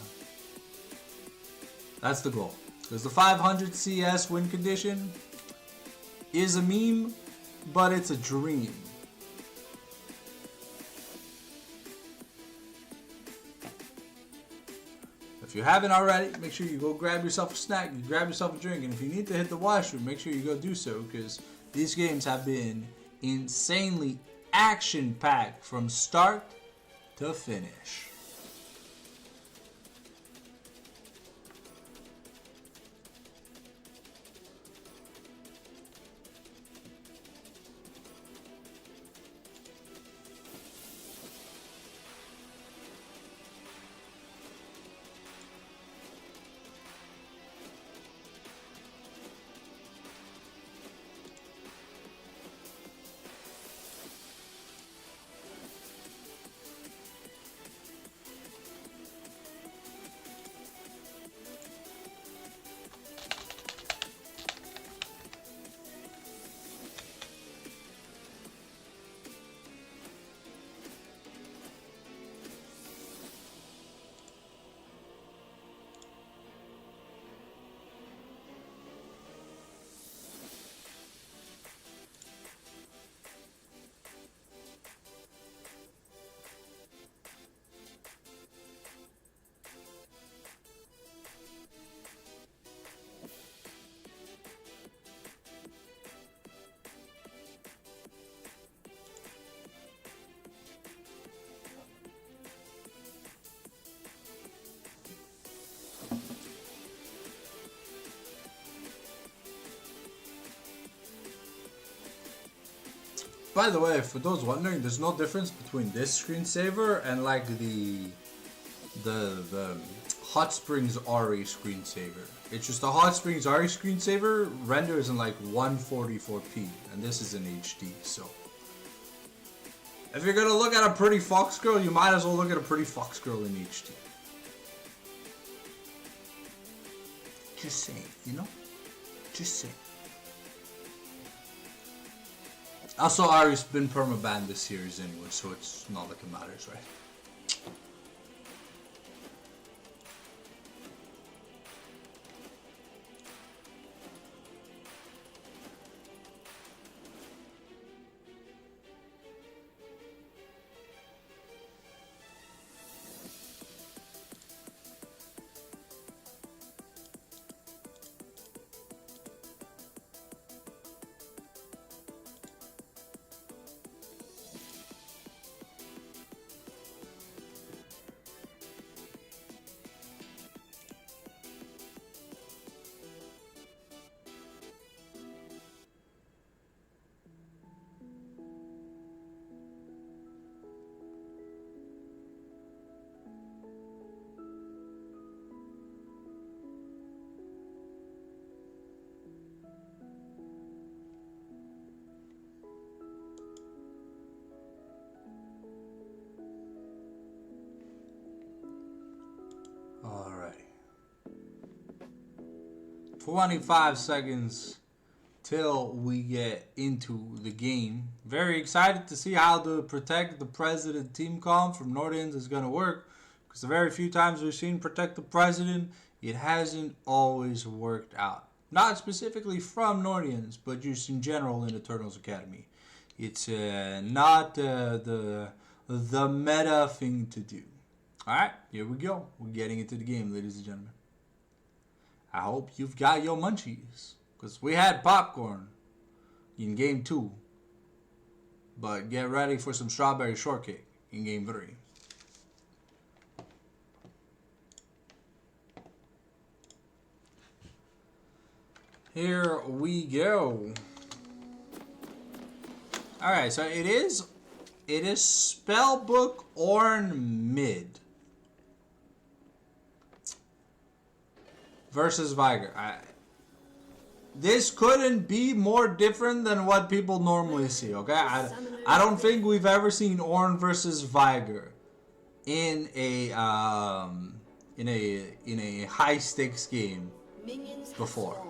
A: goal. Because the 500 CS win condition is a meme, but it's a dream. If you haven't already, make sure you go grab yourself a snack, you grab yourself a drink, and if you need to hit the washroom, make sure you go do so, because these games have been insanely action-packed from start to finish. By the way, for those wondering, there's no difference between this screensaver and like the Hot Springs Ari screensaver. It's just the Hot Springs Ari screensaver renders in like 144p, and this is in HD. So if you're gonna look at a pretty fox girl, you might as well look at a pretty fox girl in HD. Just saying, you know? Just saying. Also, Ari's been permabanned this series anyway, so it's not like it matters, right? 25 seconds till we get into the game. Very excited to see how the Protect the President team comp from Nordians is going to work. Because the very few times we've seen Protect the President, it hasn't always worked out. Not specifically from Nordians, but just in general in Eternals Academy. It's not the meta thing to do. Alright, here we go. We're getting into the game, ladies and gentlemen. I hope you've got your munchies. Because we had popcorn in game 2. But get ready for some strawberry shortcake in game 3. Here we go. Alright, so it is Spellbook Ornn mid versus Viger. This couldn't be more different than what people normally see, okay? I don't think we've ever seen Ornn versus Viger in a high stakes game before.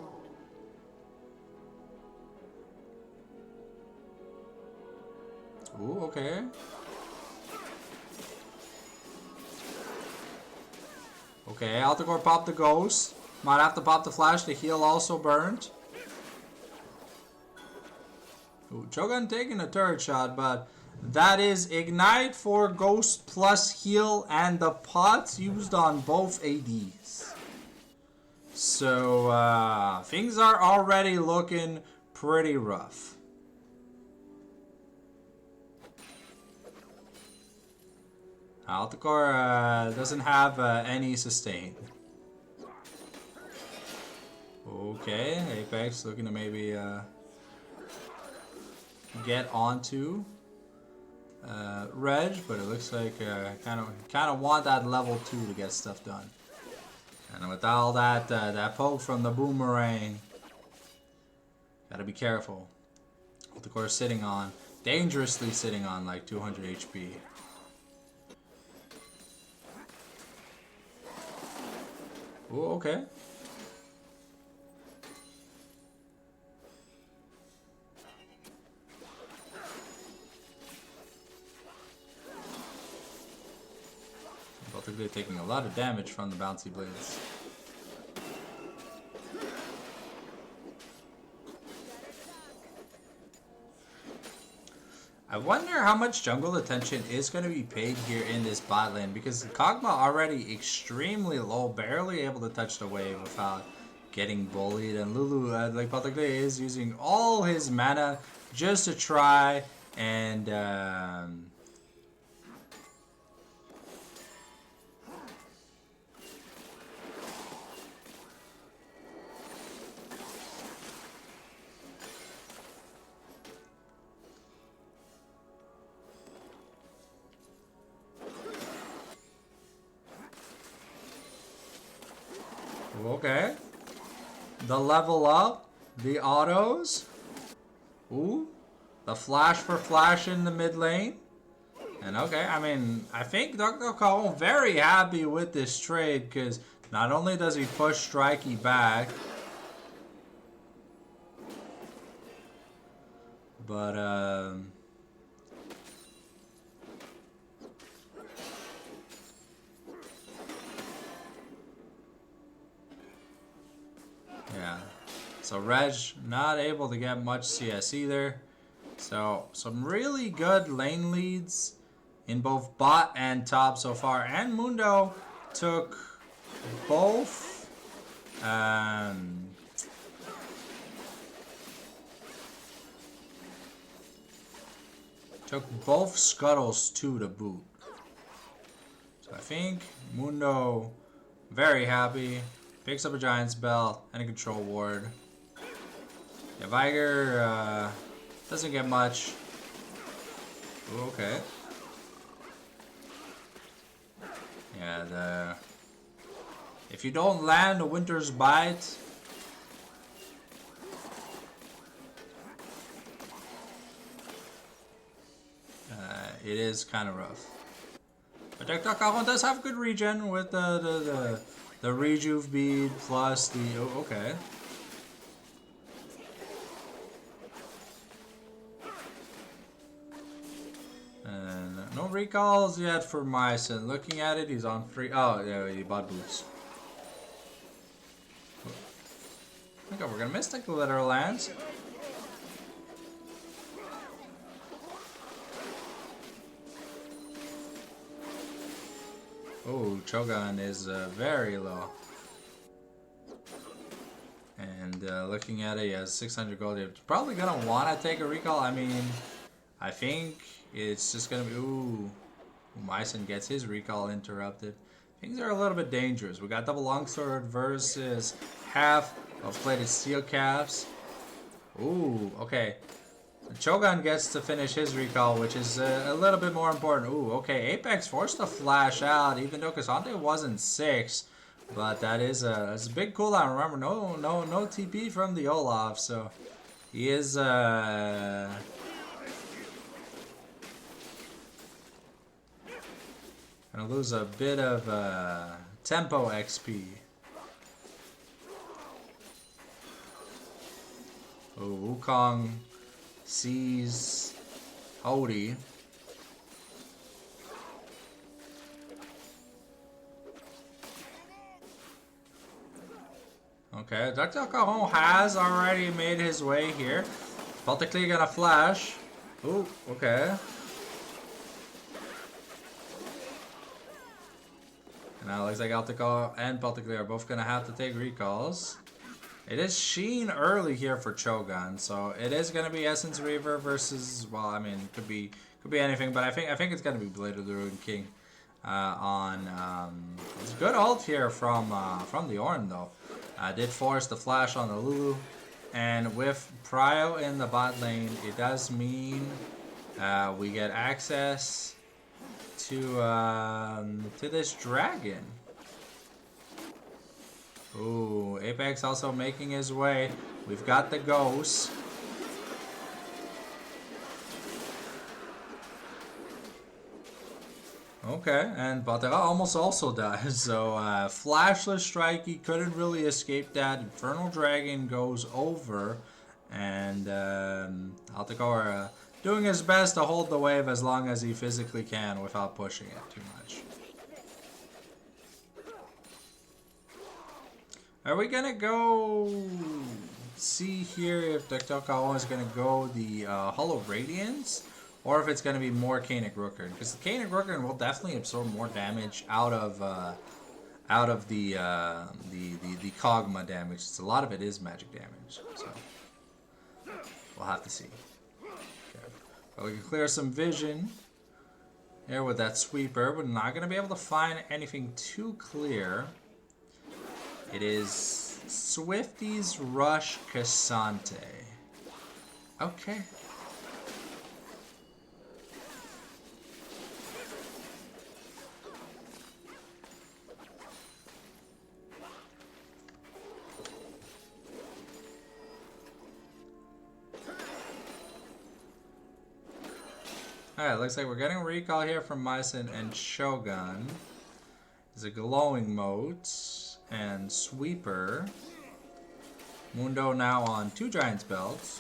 A: Ooh, okay. Okay, Alticor popped the ghost. Might have to pop the flash. The heal also burnt. Ooh, Cho'Gath taking a turret shot, but that is ignite for ghost plus heal and the pots used on both ADs. So things are already looking pretty rough. Alticor doesn't have any sustain. Okay, Apex looking to maybe get onto Reg, but it looks like kind of want that level 2 to get stuff done. And with all that that poke from the boomerang, gotta be careful. Alticor sitting on, dangerously sitting on like 200 HP. Ooh, okay. They're taking a lot of damage from the bouncy blades. I wonder how much jungle attention is going to be paid here in this bot lane, because Kog'Maw already extremely low, barely able to touch the wave without getting bullied, and Lulu, like Patrick is using all his mana just to try and okay. The level up, the autos. Ooh, the flash for flash in the mid lane. And okay, I mean, I think Dr. Cole very happy with this trade, because not only does he push Strikey back, but yeah. So Reg not able to get much CS either. So some really good lane leads in both bot and top so far. And Mundo took both scuttles to the boot. So I think Mundo very happy. Picks up a Giant's Belt and a Control Ward. Yeah, Viger doesn't get much. Ooh, okay. Yeah, if you don't land a Winter's Bite, it is kind of rough. But Dr. Calvin does have good regen with the Rejuve bead plus the... Oh, okay. recalls yet for Myson. Looking at it, he's on free. Oh, yeah, he bought boots. Okay, we're gonna miss the glitter lands. Oh, Cho'Gath is very low. And looking at it, he has 600 gold. He's probably gonna want to take a recall. I mean, I think it's just gonna be. Ooh, Myson gets his recall interrupted. Things are a little bit dangerous. We got double longsword versus half of plated steel calves. Ooh, okay. Cho'Gath gets to finish his recall, which is a little bit more important. Ooh, okay. Apex forced to flash out, even though Cassandre wasn't 6. But that's a big cooldown. Remember, no TP from the Olaf, so he is gonna lose a bit of tempo XP. Oh, Wukong sees Hody. Okay, Dr. Caron has already made his way here. Baltically gonna flash. Ooh, okay. And now it looks like Altico and Baltically are both gonna have to take recalls. It is Sheen early here for Cho'Gath, so it is gonna be Essence Reaver versus, well, I mean, could be anything, but I think it's gonna be Blade of the Ruined King it's a good ult here from the Ornn though. Did force the flash on the Lulu, and with Prio in the bot lane, it does mean we get access to this dragon. Ooh, Apex also making his way. We've got the ghost. Okay, and Batera almost also dies. So, Flashless Strike, he couldn't really escape that. Infernal Dragon goes over. And Altakor doing his best to hold the wave as long as he physically can without pushing it too much. Are we gonna go see here if Dr. Kao is gonna go the Hollow Radiance, or if it's gonna be more Cainic Rooker? Because the Cainic Rooker will definitely absorb more damage out of the Kog'Maw damage. It's, a lot of it is magic damage, so we'll have to see. Okay. But we can clear some vision here with that sweeper. We're not gonna be able to find anything too clear. It is Swifty's Rush Cassante. Okay. Alright, looks like we're getting a recall here from Myson and Shogun. There's a glowing moat and sweeper. Mundo now on 2 Giant's belts.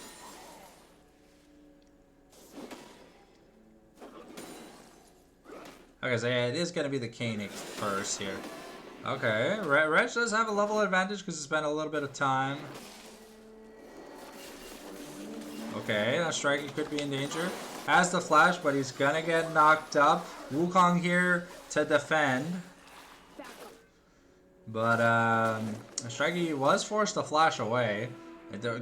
A: Okay, so yeah, it is going to be the Cainic first here. Okay, Reg does have a level advantage because he spent a little bit of time. Okay, that Striker could be in danger. Has the flash, but he's going to get knocked up. Wukong here to defend. But Strikey was forced to flash away.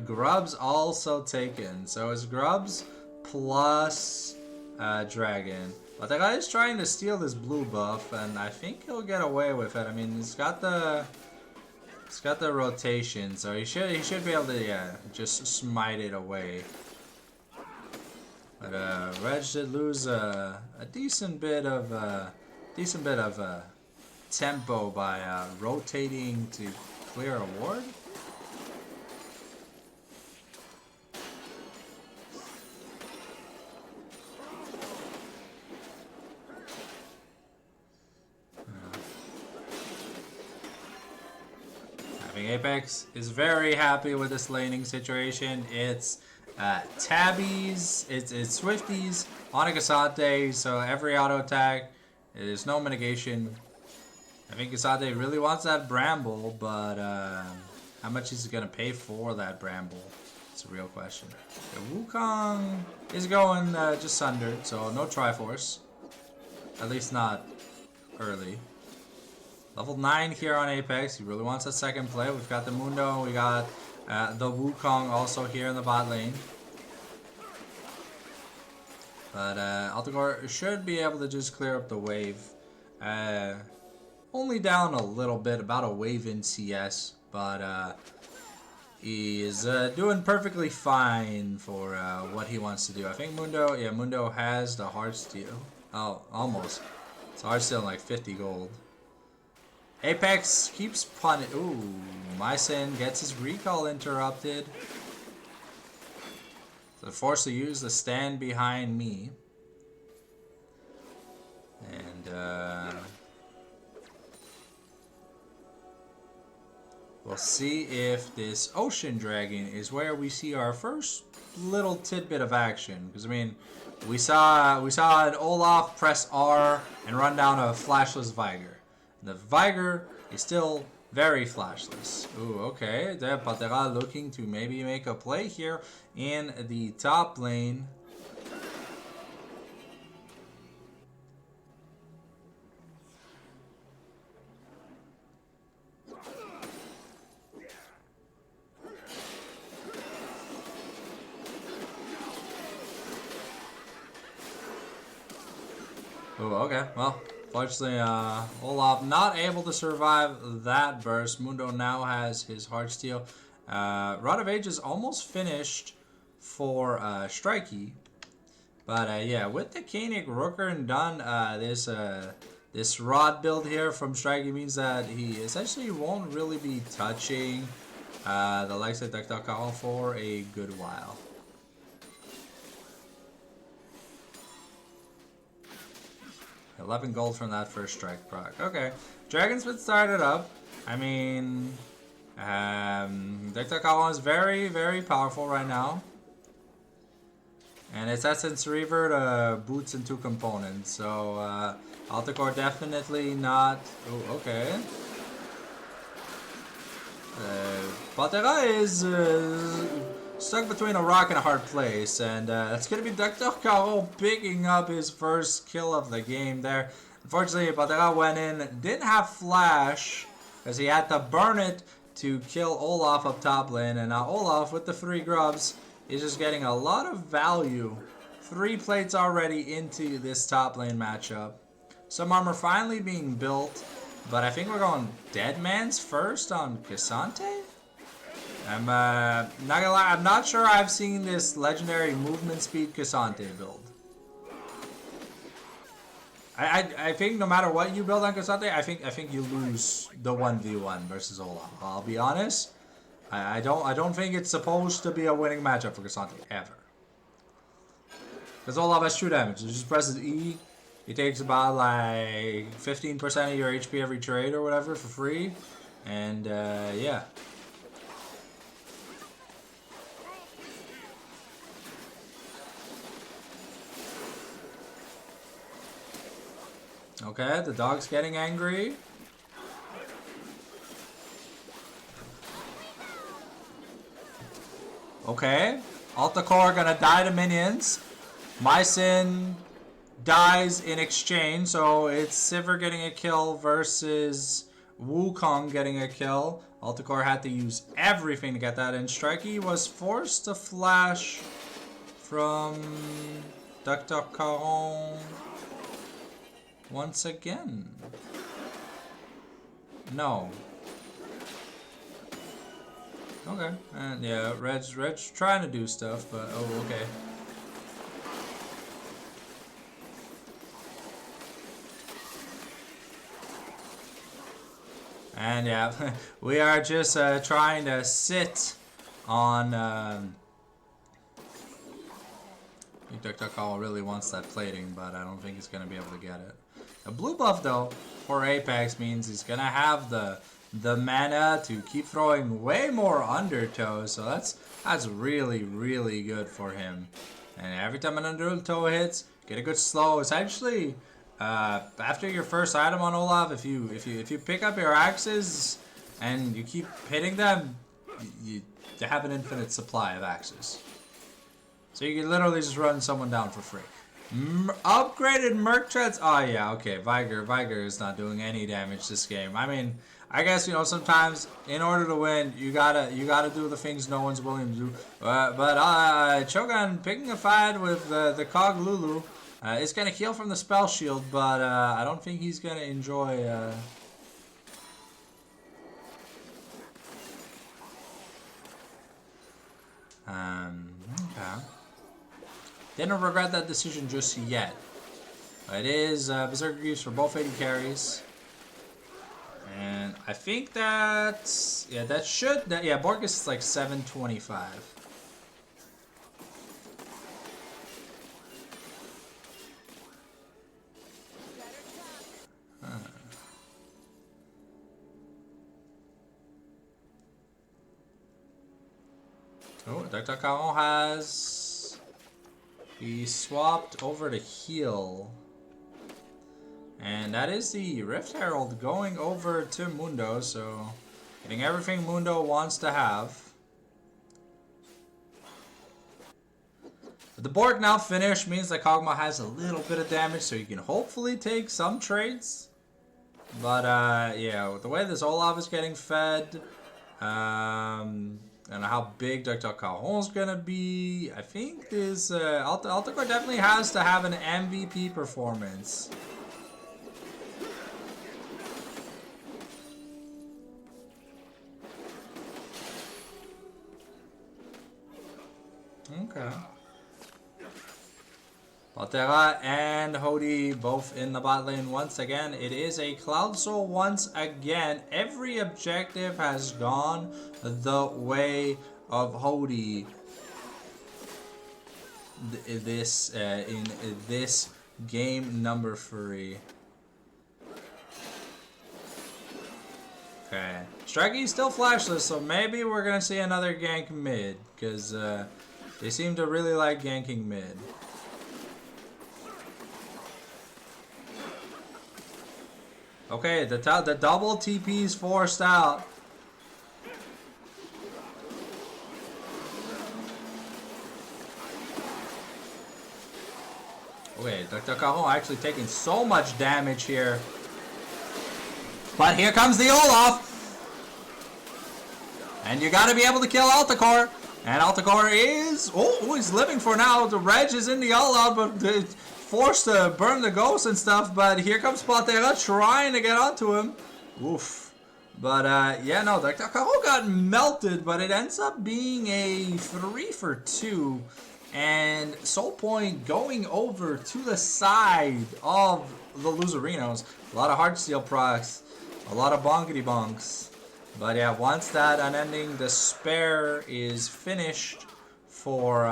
A: Grub's also taken. So it's Grubs plus Dragon. But the guy is trying to steal this blue buff, and I think he'll get away with it. I mean, he's got the rotation, so he should be able to just smite it away. But Reg did lose a decent bit of tempo by rotating to clear a ward. I think Apex is very happy with this laning situation. It's Tabbies, it's Swifties on a Cassante, so every auto attack, there's no mitigation. I think Cassante really wants that Bramble, but how much is he going to pay for that Bramble? It's a real question. The Wukong is going just sundered, so no Triforce. At least not early. Level 9 here on Apex. He really wants a second play. We've got the Mundo. We got the Wukong also here in the bot lane. But Altagor should be able to just clear up the wave. Only down a little bit, about a wave in CS. But he is doing perfectly fine for what he wants to do. I think Mundo, yeah, Mundo has the Heartsteel. Oh, almost. It's Heartsteel like 50 gold. Apex keeps punting. Ooh, Mycin gets his recall interrupted. So they're forced to use the stand behind me. And we'll see if this Ocean Dragon is where we see our first little tidbit of action. Because I mean, we saw an Olaf press R and run down a flashless Viger. The Viger is still very flashless. Ooh, okay. The Patera looking to maybe make a play here in the top lane. Ooh, okay. Well, fortunately, Olaf not able to survive that burst. Mundo now has his Heartsteel. Rod of Ages almost finished for Strikey. But yeah, with the Koenig Rooker and done, this Rod build here from Strikey means that he essentially won't really be touching the likes of Dr. Carl for a good while. $11 gold from that first strike proc. Okay, Dragon's been started up. I mean, Dr. Kawan is very, very powerful right now. And it's Essence Reaver boots into components. So, Altacore definitely not... Oh, okay. Patera is stuck between a rock and a hard place, and it's going to be Dr. Caro picking up his first kill of the game there. Unfortunately, Patera went in, didn't have flash, because he had to burn it to kill Olaf up top lane, and now Olaf with the 3 grubs is just getting a lot of value. 3 plates already into this top lane matchup. Some armor finally being built, but I think we're going Deadman's first on Cassante? I'm not gonna lie, I'm not sure I've seen this legendary movement speed Cassante build. I think no matter what you build on Cassante, I think you lose the 1v1 versus Olaf. I'll be honest. I don't think it's supposed to be a winning matchup for Cassante ever. Because Olaf has true damage. It just presses E. He takes about like 15% of your HP every trade or whatever for free. And yeah. Okay, the dog's getting angry. Okay, Altacore gonna die to minions. Mycin dies in exchange, so it's Sivir getting a kill versus Wukong getting a kill. Altacore had to use everything to get that in. Strikey was forced to flash from Dr. Caron once again. No. Okay, and yeah, Red's trying to do stuff, but oh, okay. And yeah, we are just trying to sit on... I think Dr. Call really wants that plating, but I don't think he's going to be able to get it. The blue buff, though, for Apex means he's going to have the the mana to keep throwing way more undertow. So that's really, really good for him. And every time an undertow hits, get a good slow. It's actually after your first item on Olaf, if you pick up your axes and you keep hitting them, you have an infinite supply of axes. So you can literally just run someone down for free. Upgraded Merc Treads. Oh yeah, okay. Viger is not doing any damage this game. I mean, I guess sometimes in order to win, you gotta do the things no one's willing to do. But Cho'Gath picking a fight with the Cog Lulu is gonna heal from the spell shield, but I don't think he's gonna enjoy. Okay. Didn't regret that decision just yet. It is Berserker Greaves for both 80 carries. And I think that's... Yeah, that should... yeah, Borgus is like 725. Oh, Dr. Caron has... He swapped over to heal. And that is the Rift Herald going over to Mundo, so getting everything Mundo wants to have. But the board now finished means that Kog'Maw has a little bit of damage, so you can hopefully take some trades. But yeah, with the way this Olaf is getting fed, and how big Dr. Caron's gonna be, I think this Altacore definitely has to have an MVP performance. Okay. Paltera and Hody both in the bot lane once again. It is a Cloud Soul once again. Every objective has gone the way of Hody in this game number 3. Okay. Strikey's still flashless, so maybe we're gonna see another gank mid, because they seem to really like ganking mid. Okay, the double TP's forced out. Okay, Dr. Caron actually taking so much damage here. But here comes the Olaf! And you gotta be able to kill Altacore. And Altacore is... Oh, he's living for now. The Reg is in the Olaf, but... forced to burn the ghost and stuff, but here comes Paltera trying to get onto him. Oof. But, yeah, no, Dr. Caron got melted, but it ends up being a 3 for 2. And Soul Point going over to the side of the Loserinos. A lot of Heartsteel procs, a lot of bonkety bonks. But, yeah, once that Unending Despair is finished for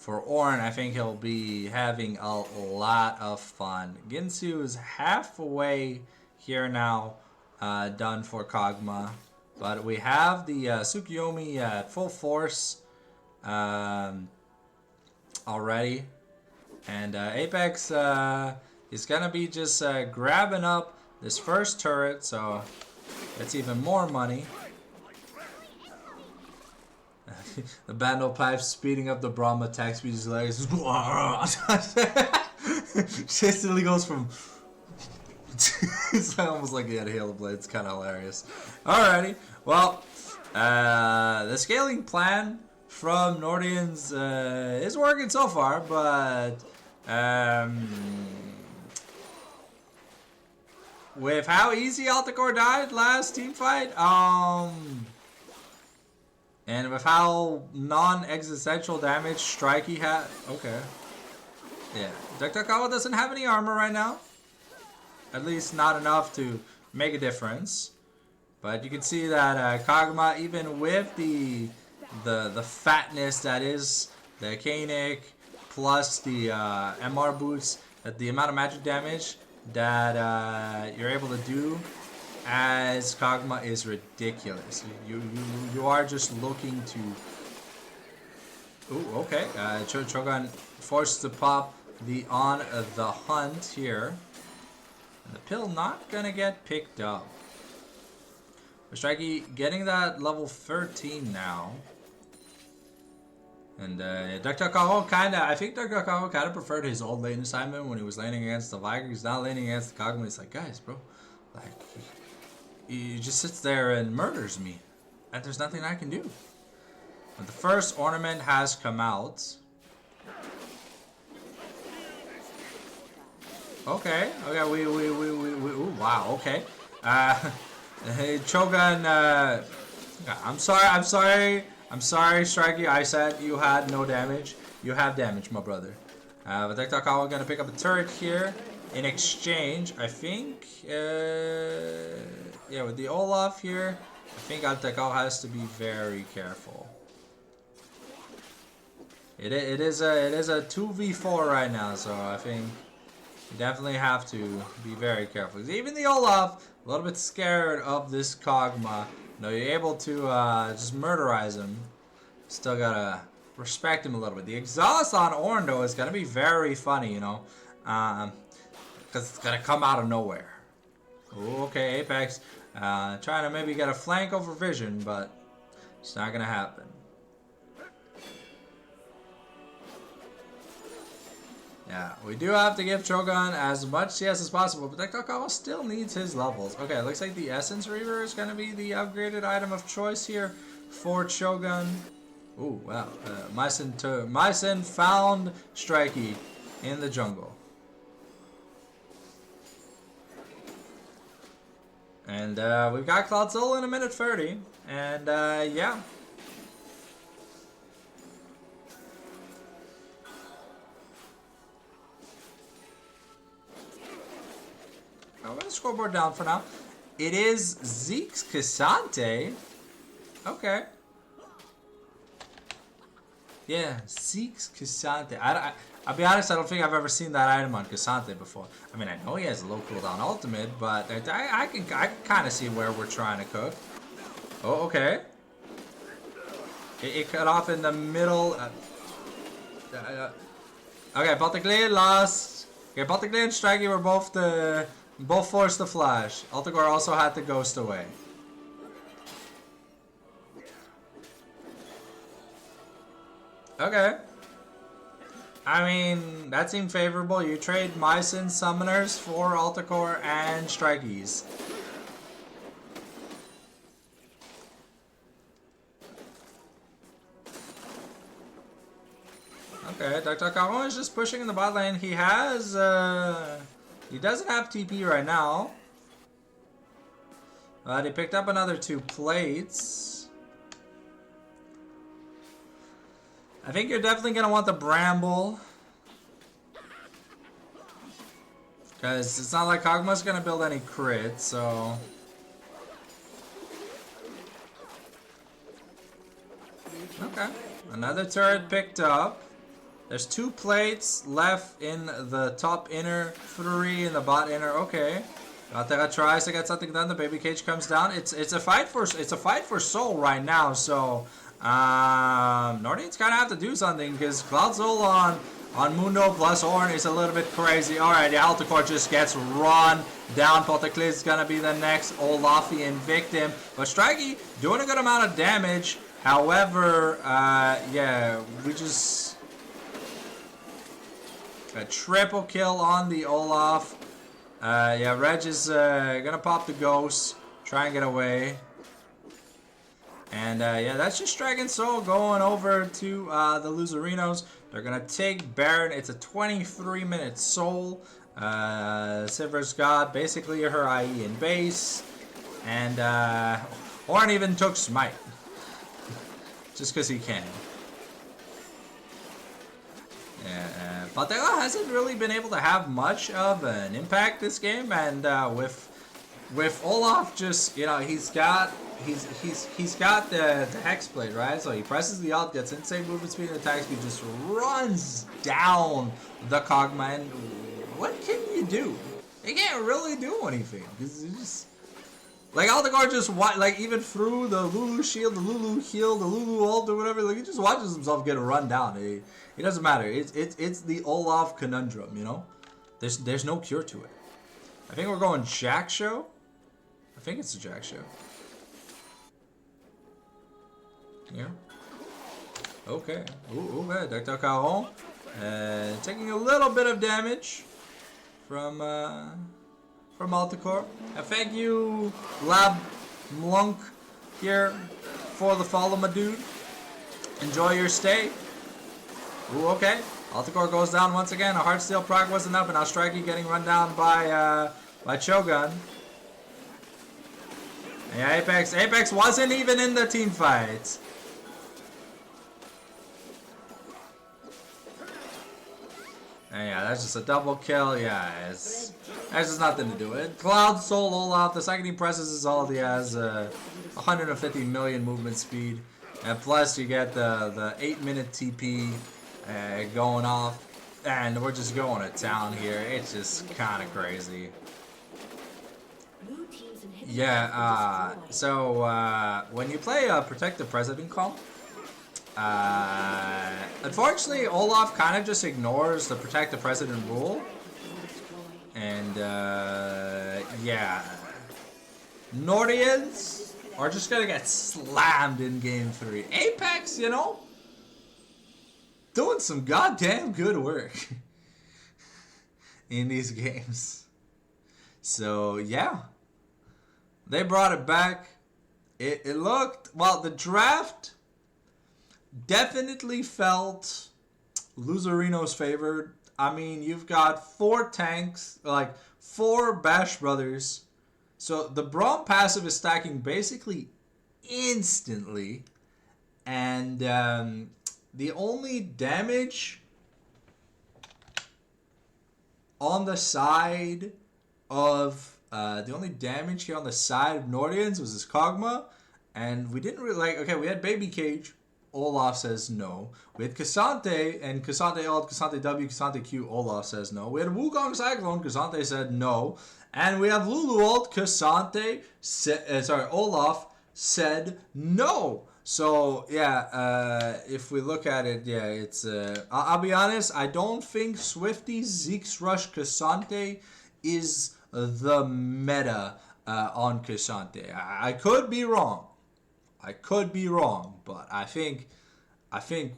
A: Ornn, I think he'll be having a lot of fun. Ginsu is halfway here now, done for Kog'Maw. But we have the Tsukuyomi at full force already. And Apex is going to be just grabbing up this first turret, so that's even more money. The Bando Pipe speeding up the Brahma attack speed is hilarious. Instantly goes from... It's almost like he had a Halo Blade. It's kind of hilarious. Alrighty. Well, the scaling plan from Nordians is working so far, but... with how easy Altacore died last team fight, and with how non-existential damage Strikey had... Okay. Yeah. Dr. Kawa doesn't have any armor right now. At least not enough to make a difference. But you can see that Kog'Maw, even with the fatness that is the Kanik plus the MR boots, that the amount of magic damage that you're able to do as Kog'Maw is ridiculous. You are just looking to. Ooh, okay. Cho'Gawn forced to pop the on the hunt here. And the pill not gonna get picked up. But Strikey getting that level 13 now. And Dr. Kaho I think Dr. Kaho kinda preferred his old lane assignment when he was laning against the Viking. He's not laning against the Kog'Maw. He's like, guys, bro, like, he just sits there and murders me. And there's nothing I can do. But the first ornament has come out. Okay, ooh, wow, okay. Hey, Cho'Gawn, I'm sorry, Strikey, I said you had no damage. You have damage, my brother. But Tektokawa gonna pick up a turret here. In exchange, I think, yeah, with the Olaf here, I think Tektokawa has to be very careful. It is a 2v4 right now, so I think you definitely have to be very careful. Even the Olaf, a little bit scared of this Kog'Maw. No, you're able to just murderize him. Still gotta respect him a little bit. The exhaust on Ornn, though, is gonna be very funny, you know, because it's gonna come out of nowhere. Ooh, okay, Apex, trying to maybe get a flank over Vision, but it's not gonna happen. Yeah, we do have to give Cho'Gawn as much CS as possible, but Tektokawa still needs his levels. Okay, looks like the Essence Reaver is going to be the upgraded item of choice here for Cho'Gawn. Ooh, wow. Mycin found Strikey in the jungle. And we've got Cloud Soul in a minute 30. And yeah. I'm going to scoreboard down for now. It is Zeke's Cassante. Okay. Yeah, Zeke's Cassante. I'll be honest, I don't think I've ever seen that item on Cassante before. I mean, I know he has a low cooldown ultimate, but I can kind of see where we're trying to cook. Oh, okay. It cut off in the middle. Okay, Balticlay lost. Okay, Balticlay and Strikey were both forced to flash. Altagor also had to ghost away. Okay. I mean, that seemed favorable. You trade Mycin summoners for Altacore and Strikeys. Okay, Dr. Caron is just pushing in the bot lane. He has, he doesn't have TP right now. But he picked up another 2 plates. I think you're definitely going to want the Bramble. Because it's not like Kog'Maw's going to build any crit, so... Okay, another turret picked up. There's 2 plates left in the top inner, 3 in the bot inner. Okay, Gatera tries to get something done. The baby cage comes down. It's a fight for soul right now. So Nordians kind of have to do something because Cloud Soul on Mundo plus Ornn is a little bit crazy. All right, the Altacore just gets run down. Potaclis is gonna be the next Olafian victim, but Strikey doing a good amount of damage. However, yeah, we just. A triple kill on the Olaf. Yeah, Reg is gonna pop the ghost, try and get away. And yeah, that's just Dragon Soul going over to the Loserinos. They're gonna take Baron. It's a 23-minute soul. Sivir's got basically her IE in base. And Ornn even took Smite. Just because he can. Yeah, Patera hasn't really been able to have much of an impact this game, and with Olaf, just, you know, he's got the Hexblade, right? So he presses the alt, gets insane movement speed and attack speed, just runs down the Kog'Maw, and what can you do? He can't really do anything. He's just like Aldecor just like even through the Lulu shield, the Lulu heal, the Lulu ult or whatever. Like he just watches himself get run down. It doesn't matter. It's the Olaf conundrum, you know. There's no cure to it. I think we're going Jack Show. I think it's the Jack Show. Yeah. Okay. Okay. Dr. Caron. Taking a little bit of damage from Aldecor. Thank you, Lab Mlunk here for the follow, my dude. Enjoy your stay. Ooh, okay. Aldecor goes down once again. A Heartsteel proc wasn't up, and now Strikey getting run down by Cho'Gun. Yeah, Apex wasn't even in the team fight. And yeah, that's just a double kill. Yeah, that's just nothing to do with it. Cloud Soul Olaf. The second he presses his ult, he has 150 million movement speed, and plus you get the 8-minute TP going off, and we're just going to town here. It's just kind of crazy. Yeah. So when you play a Protect the President comp, unfortunately, Olaf kind of just ignores the Protect the President rule. And, yeah. Nordians are just gonna get slammed in Game 3. Apex, you know, doing some goddamn good work in these games. So, yeah. They brought it back. It looked, well, the draft definitely felt Loserinos favored. I mean, you've got 4 tanks, like 4 Bash Brothers. So the Braum passive is stacking basically instantly. And the only damage on the side of here on the side of Nordians was his Kog'Maw. And we didn't really like, okay, we had Baby Cage. Olaf says no. We had Cassante, and Cassante ult, Cassante W, Cassante Q, Olaf says no. We had Wukong Cyclone, Cassante said no. And we have Lulu ult, Cassante, Olaf said no. So, yeah, if we look at it, yeah, it's, I'll be honest, I don't think Swifty, Zeke's Rush, Cassante is the meta on Cassante. I could be wrong. But I think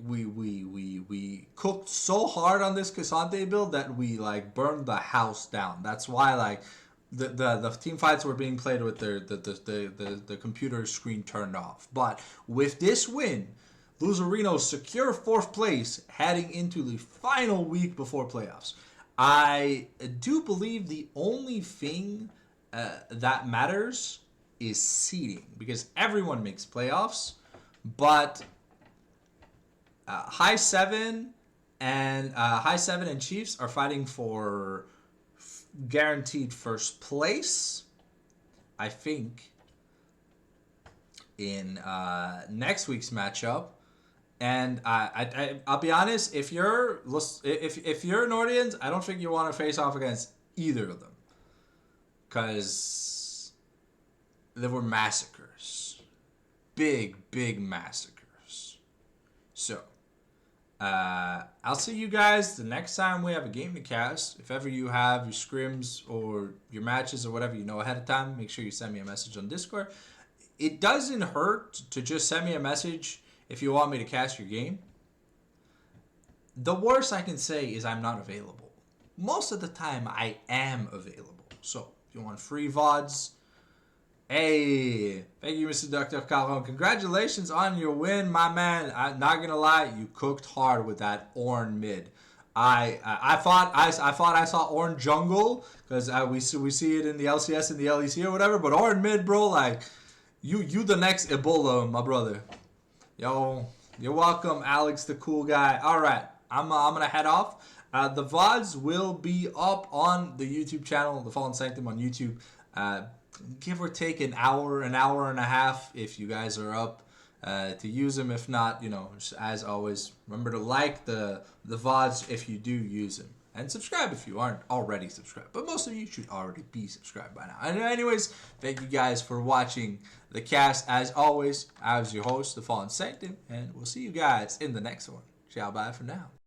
A: we cooked so hard on this Cassante build that we like burned the house down. That's why like the team fights were being played with the computer screen turned off. But with this win, Loserinos secure 4th place heading into the final week before playoffs. I do believe the only thing that matters is seeding, because everyone makes playoffs, but High 7 and Chiefs are fighting for guaranteed 1st place, I think, in next week's matchup. And I'll be honest, if you're Nordians, I don't think you want to face off against either of them, because there were massacres. Big massacres. So, I'll see you guys the next time we have a game to cast. If ever you have your scrims or your matches or whatever you know ahead of time, make sure you send me a message on Discord. It doesn't hurt to just send me a message if you want me to cast your game. The worst I can say is I'm not available. Most of the time, I am available. So, if you want free VODs, hey, thank you, Mr. Dr. Calhoun. Congratulations on your win, my man. I'm not gonna lie, you cooked hard with that Ornn mid. I thought I saw Ornn jungle because we see it in the LCS and the LEC or whatever. But Ornn mid, bro, like you the next Ebola, my brother. Yo, you're welcome, Alex, the cool guy. All right, I'm gonna head off. The VODs will be up on the YouTube channel, The Fallen Sanctum on YouTube. Give or take an hour and a half if you guys are up to use them. If not, you know, as always, remember to like the VODs if you do use them. And subscribe if you aren't already subscribed. But most of you should already be subscribed by now. And anyways, thank you guys for watching the cast. As always, I was your host, The Fallen Sanctum. And we'll see you guys in the next one. Ciao, bye for now.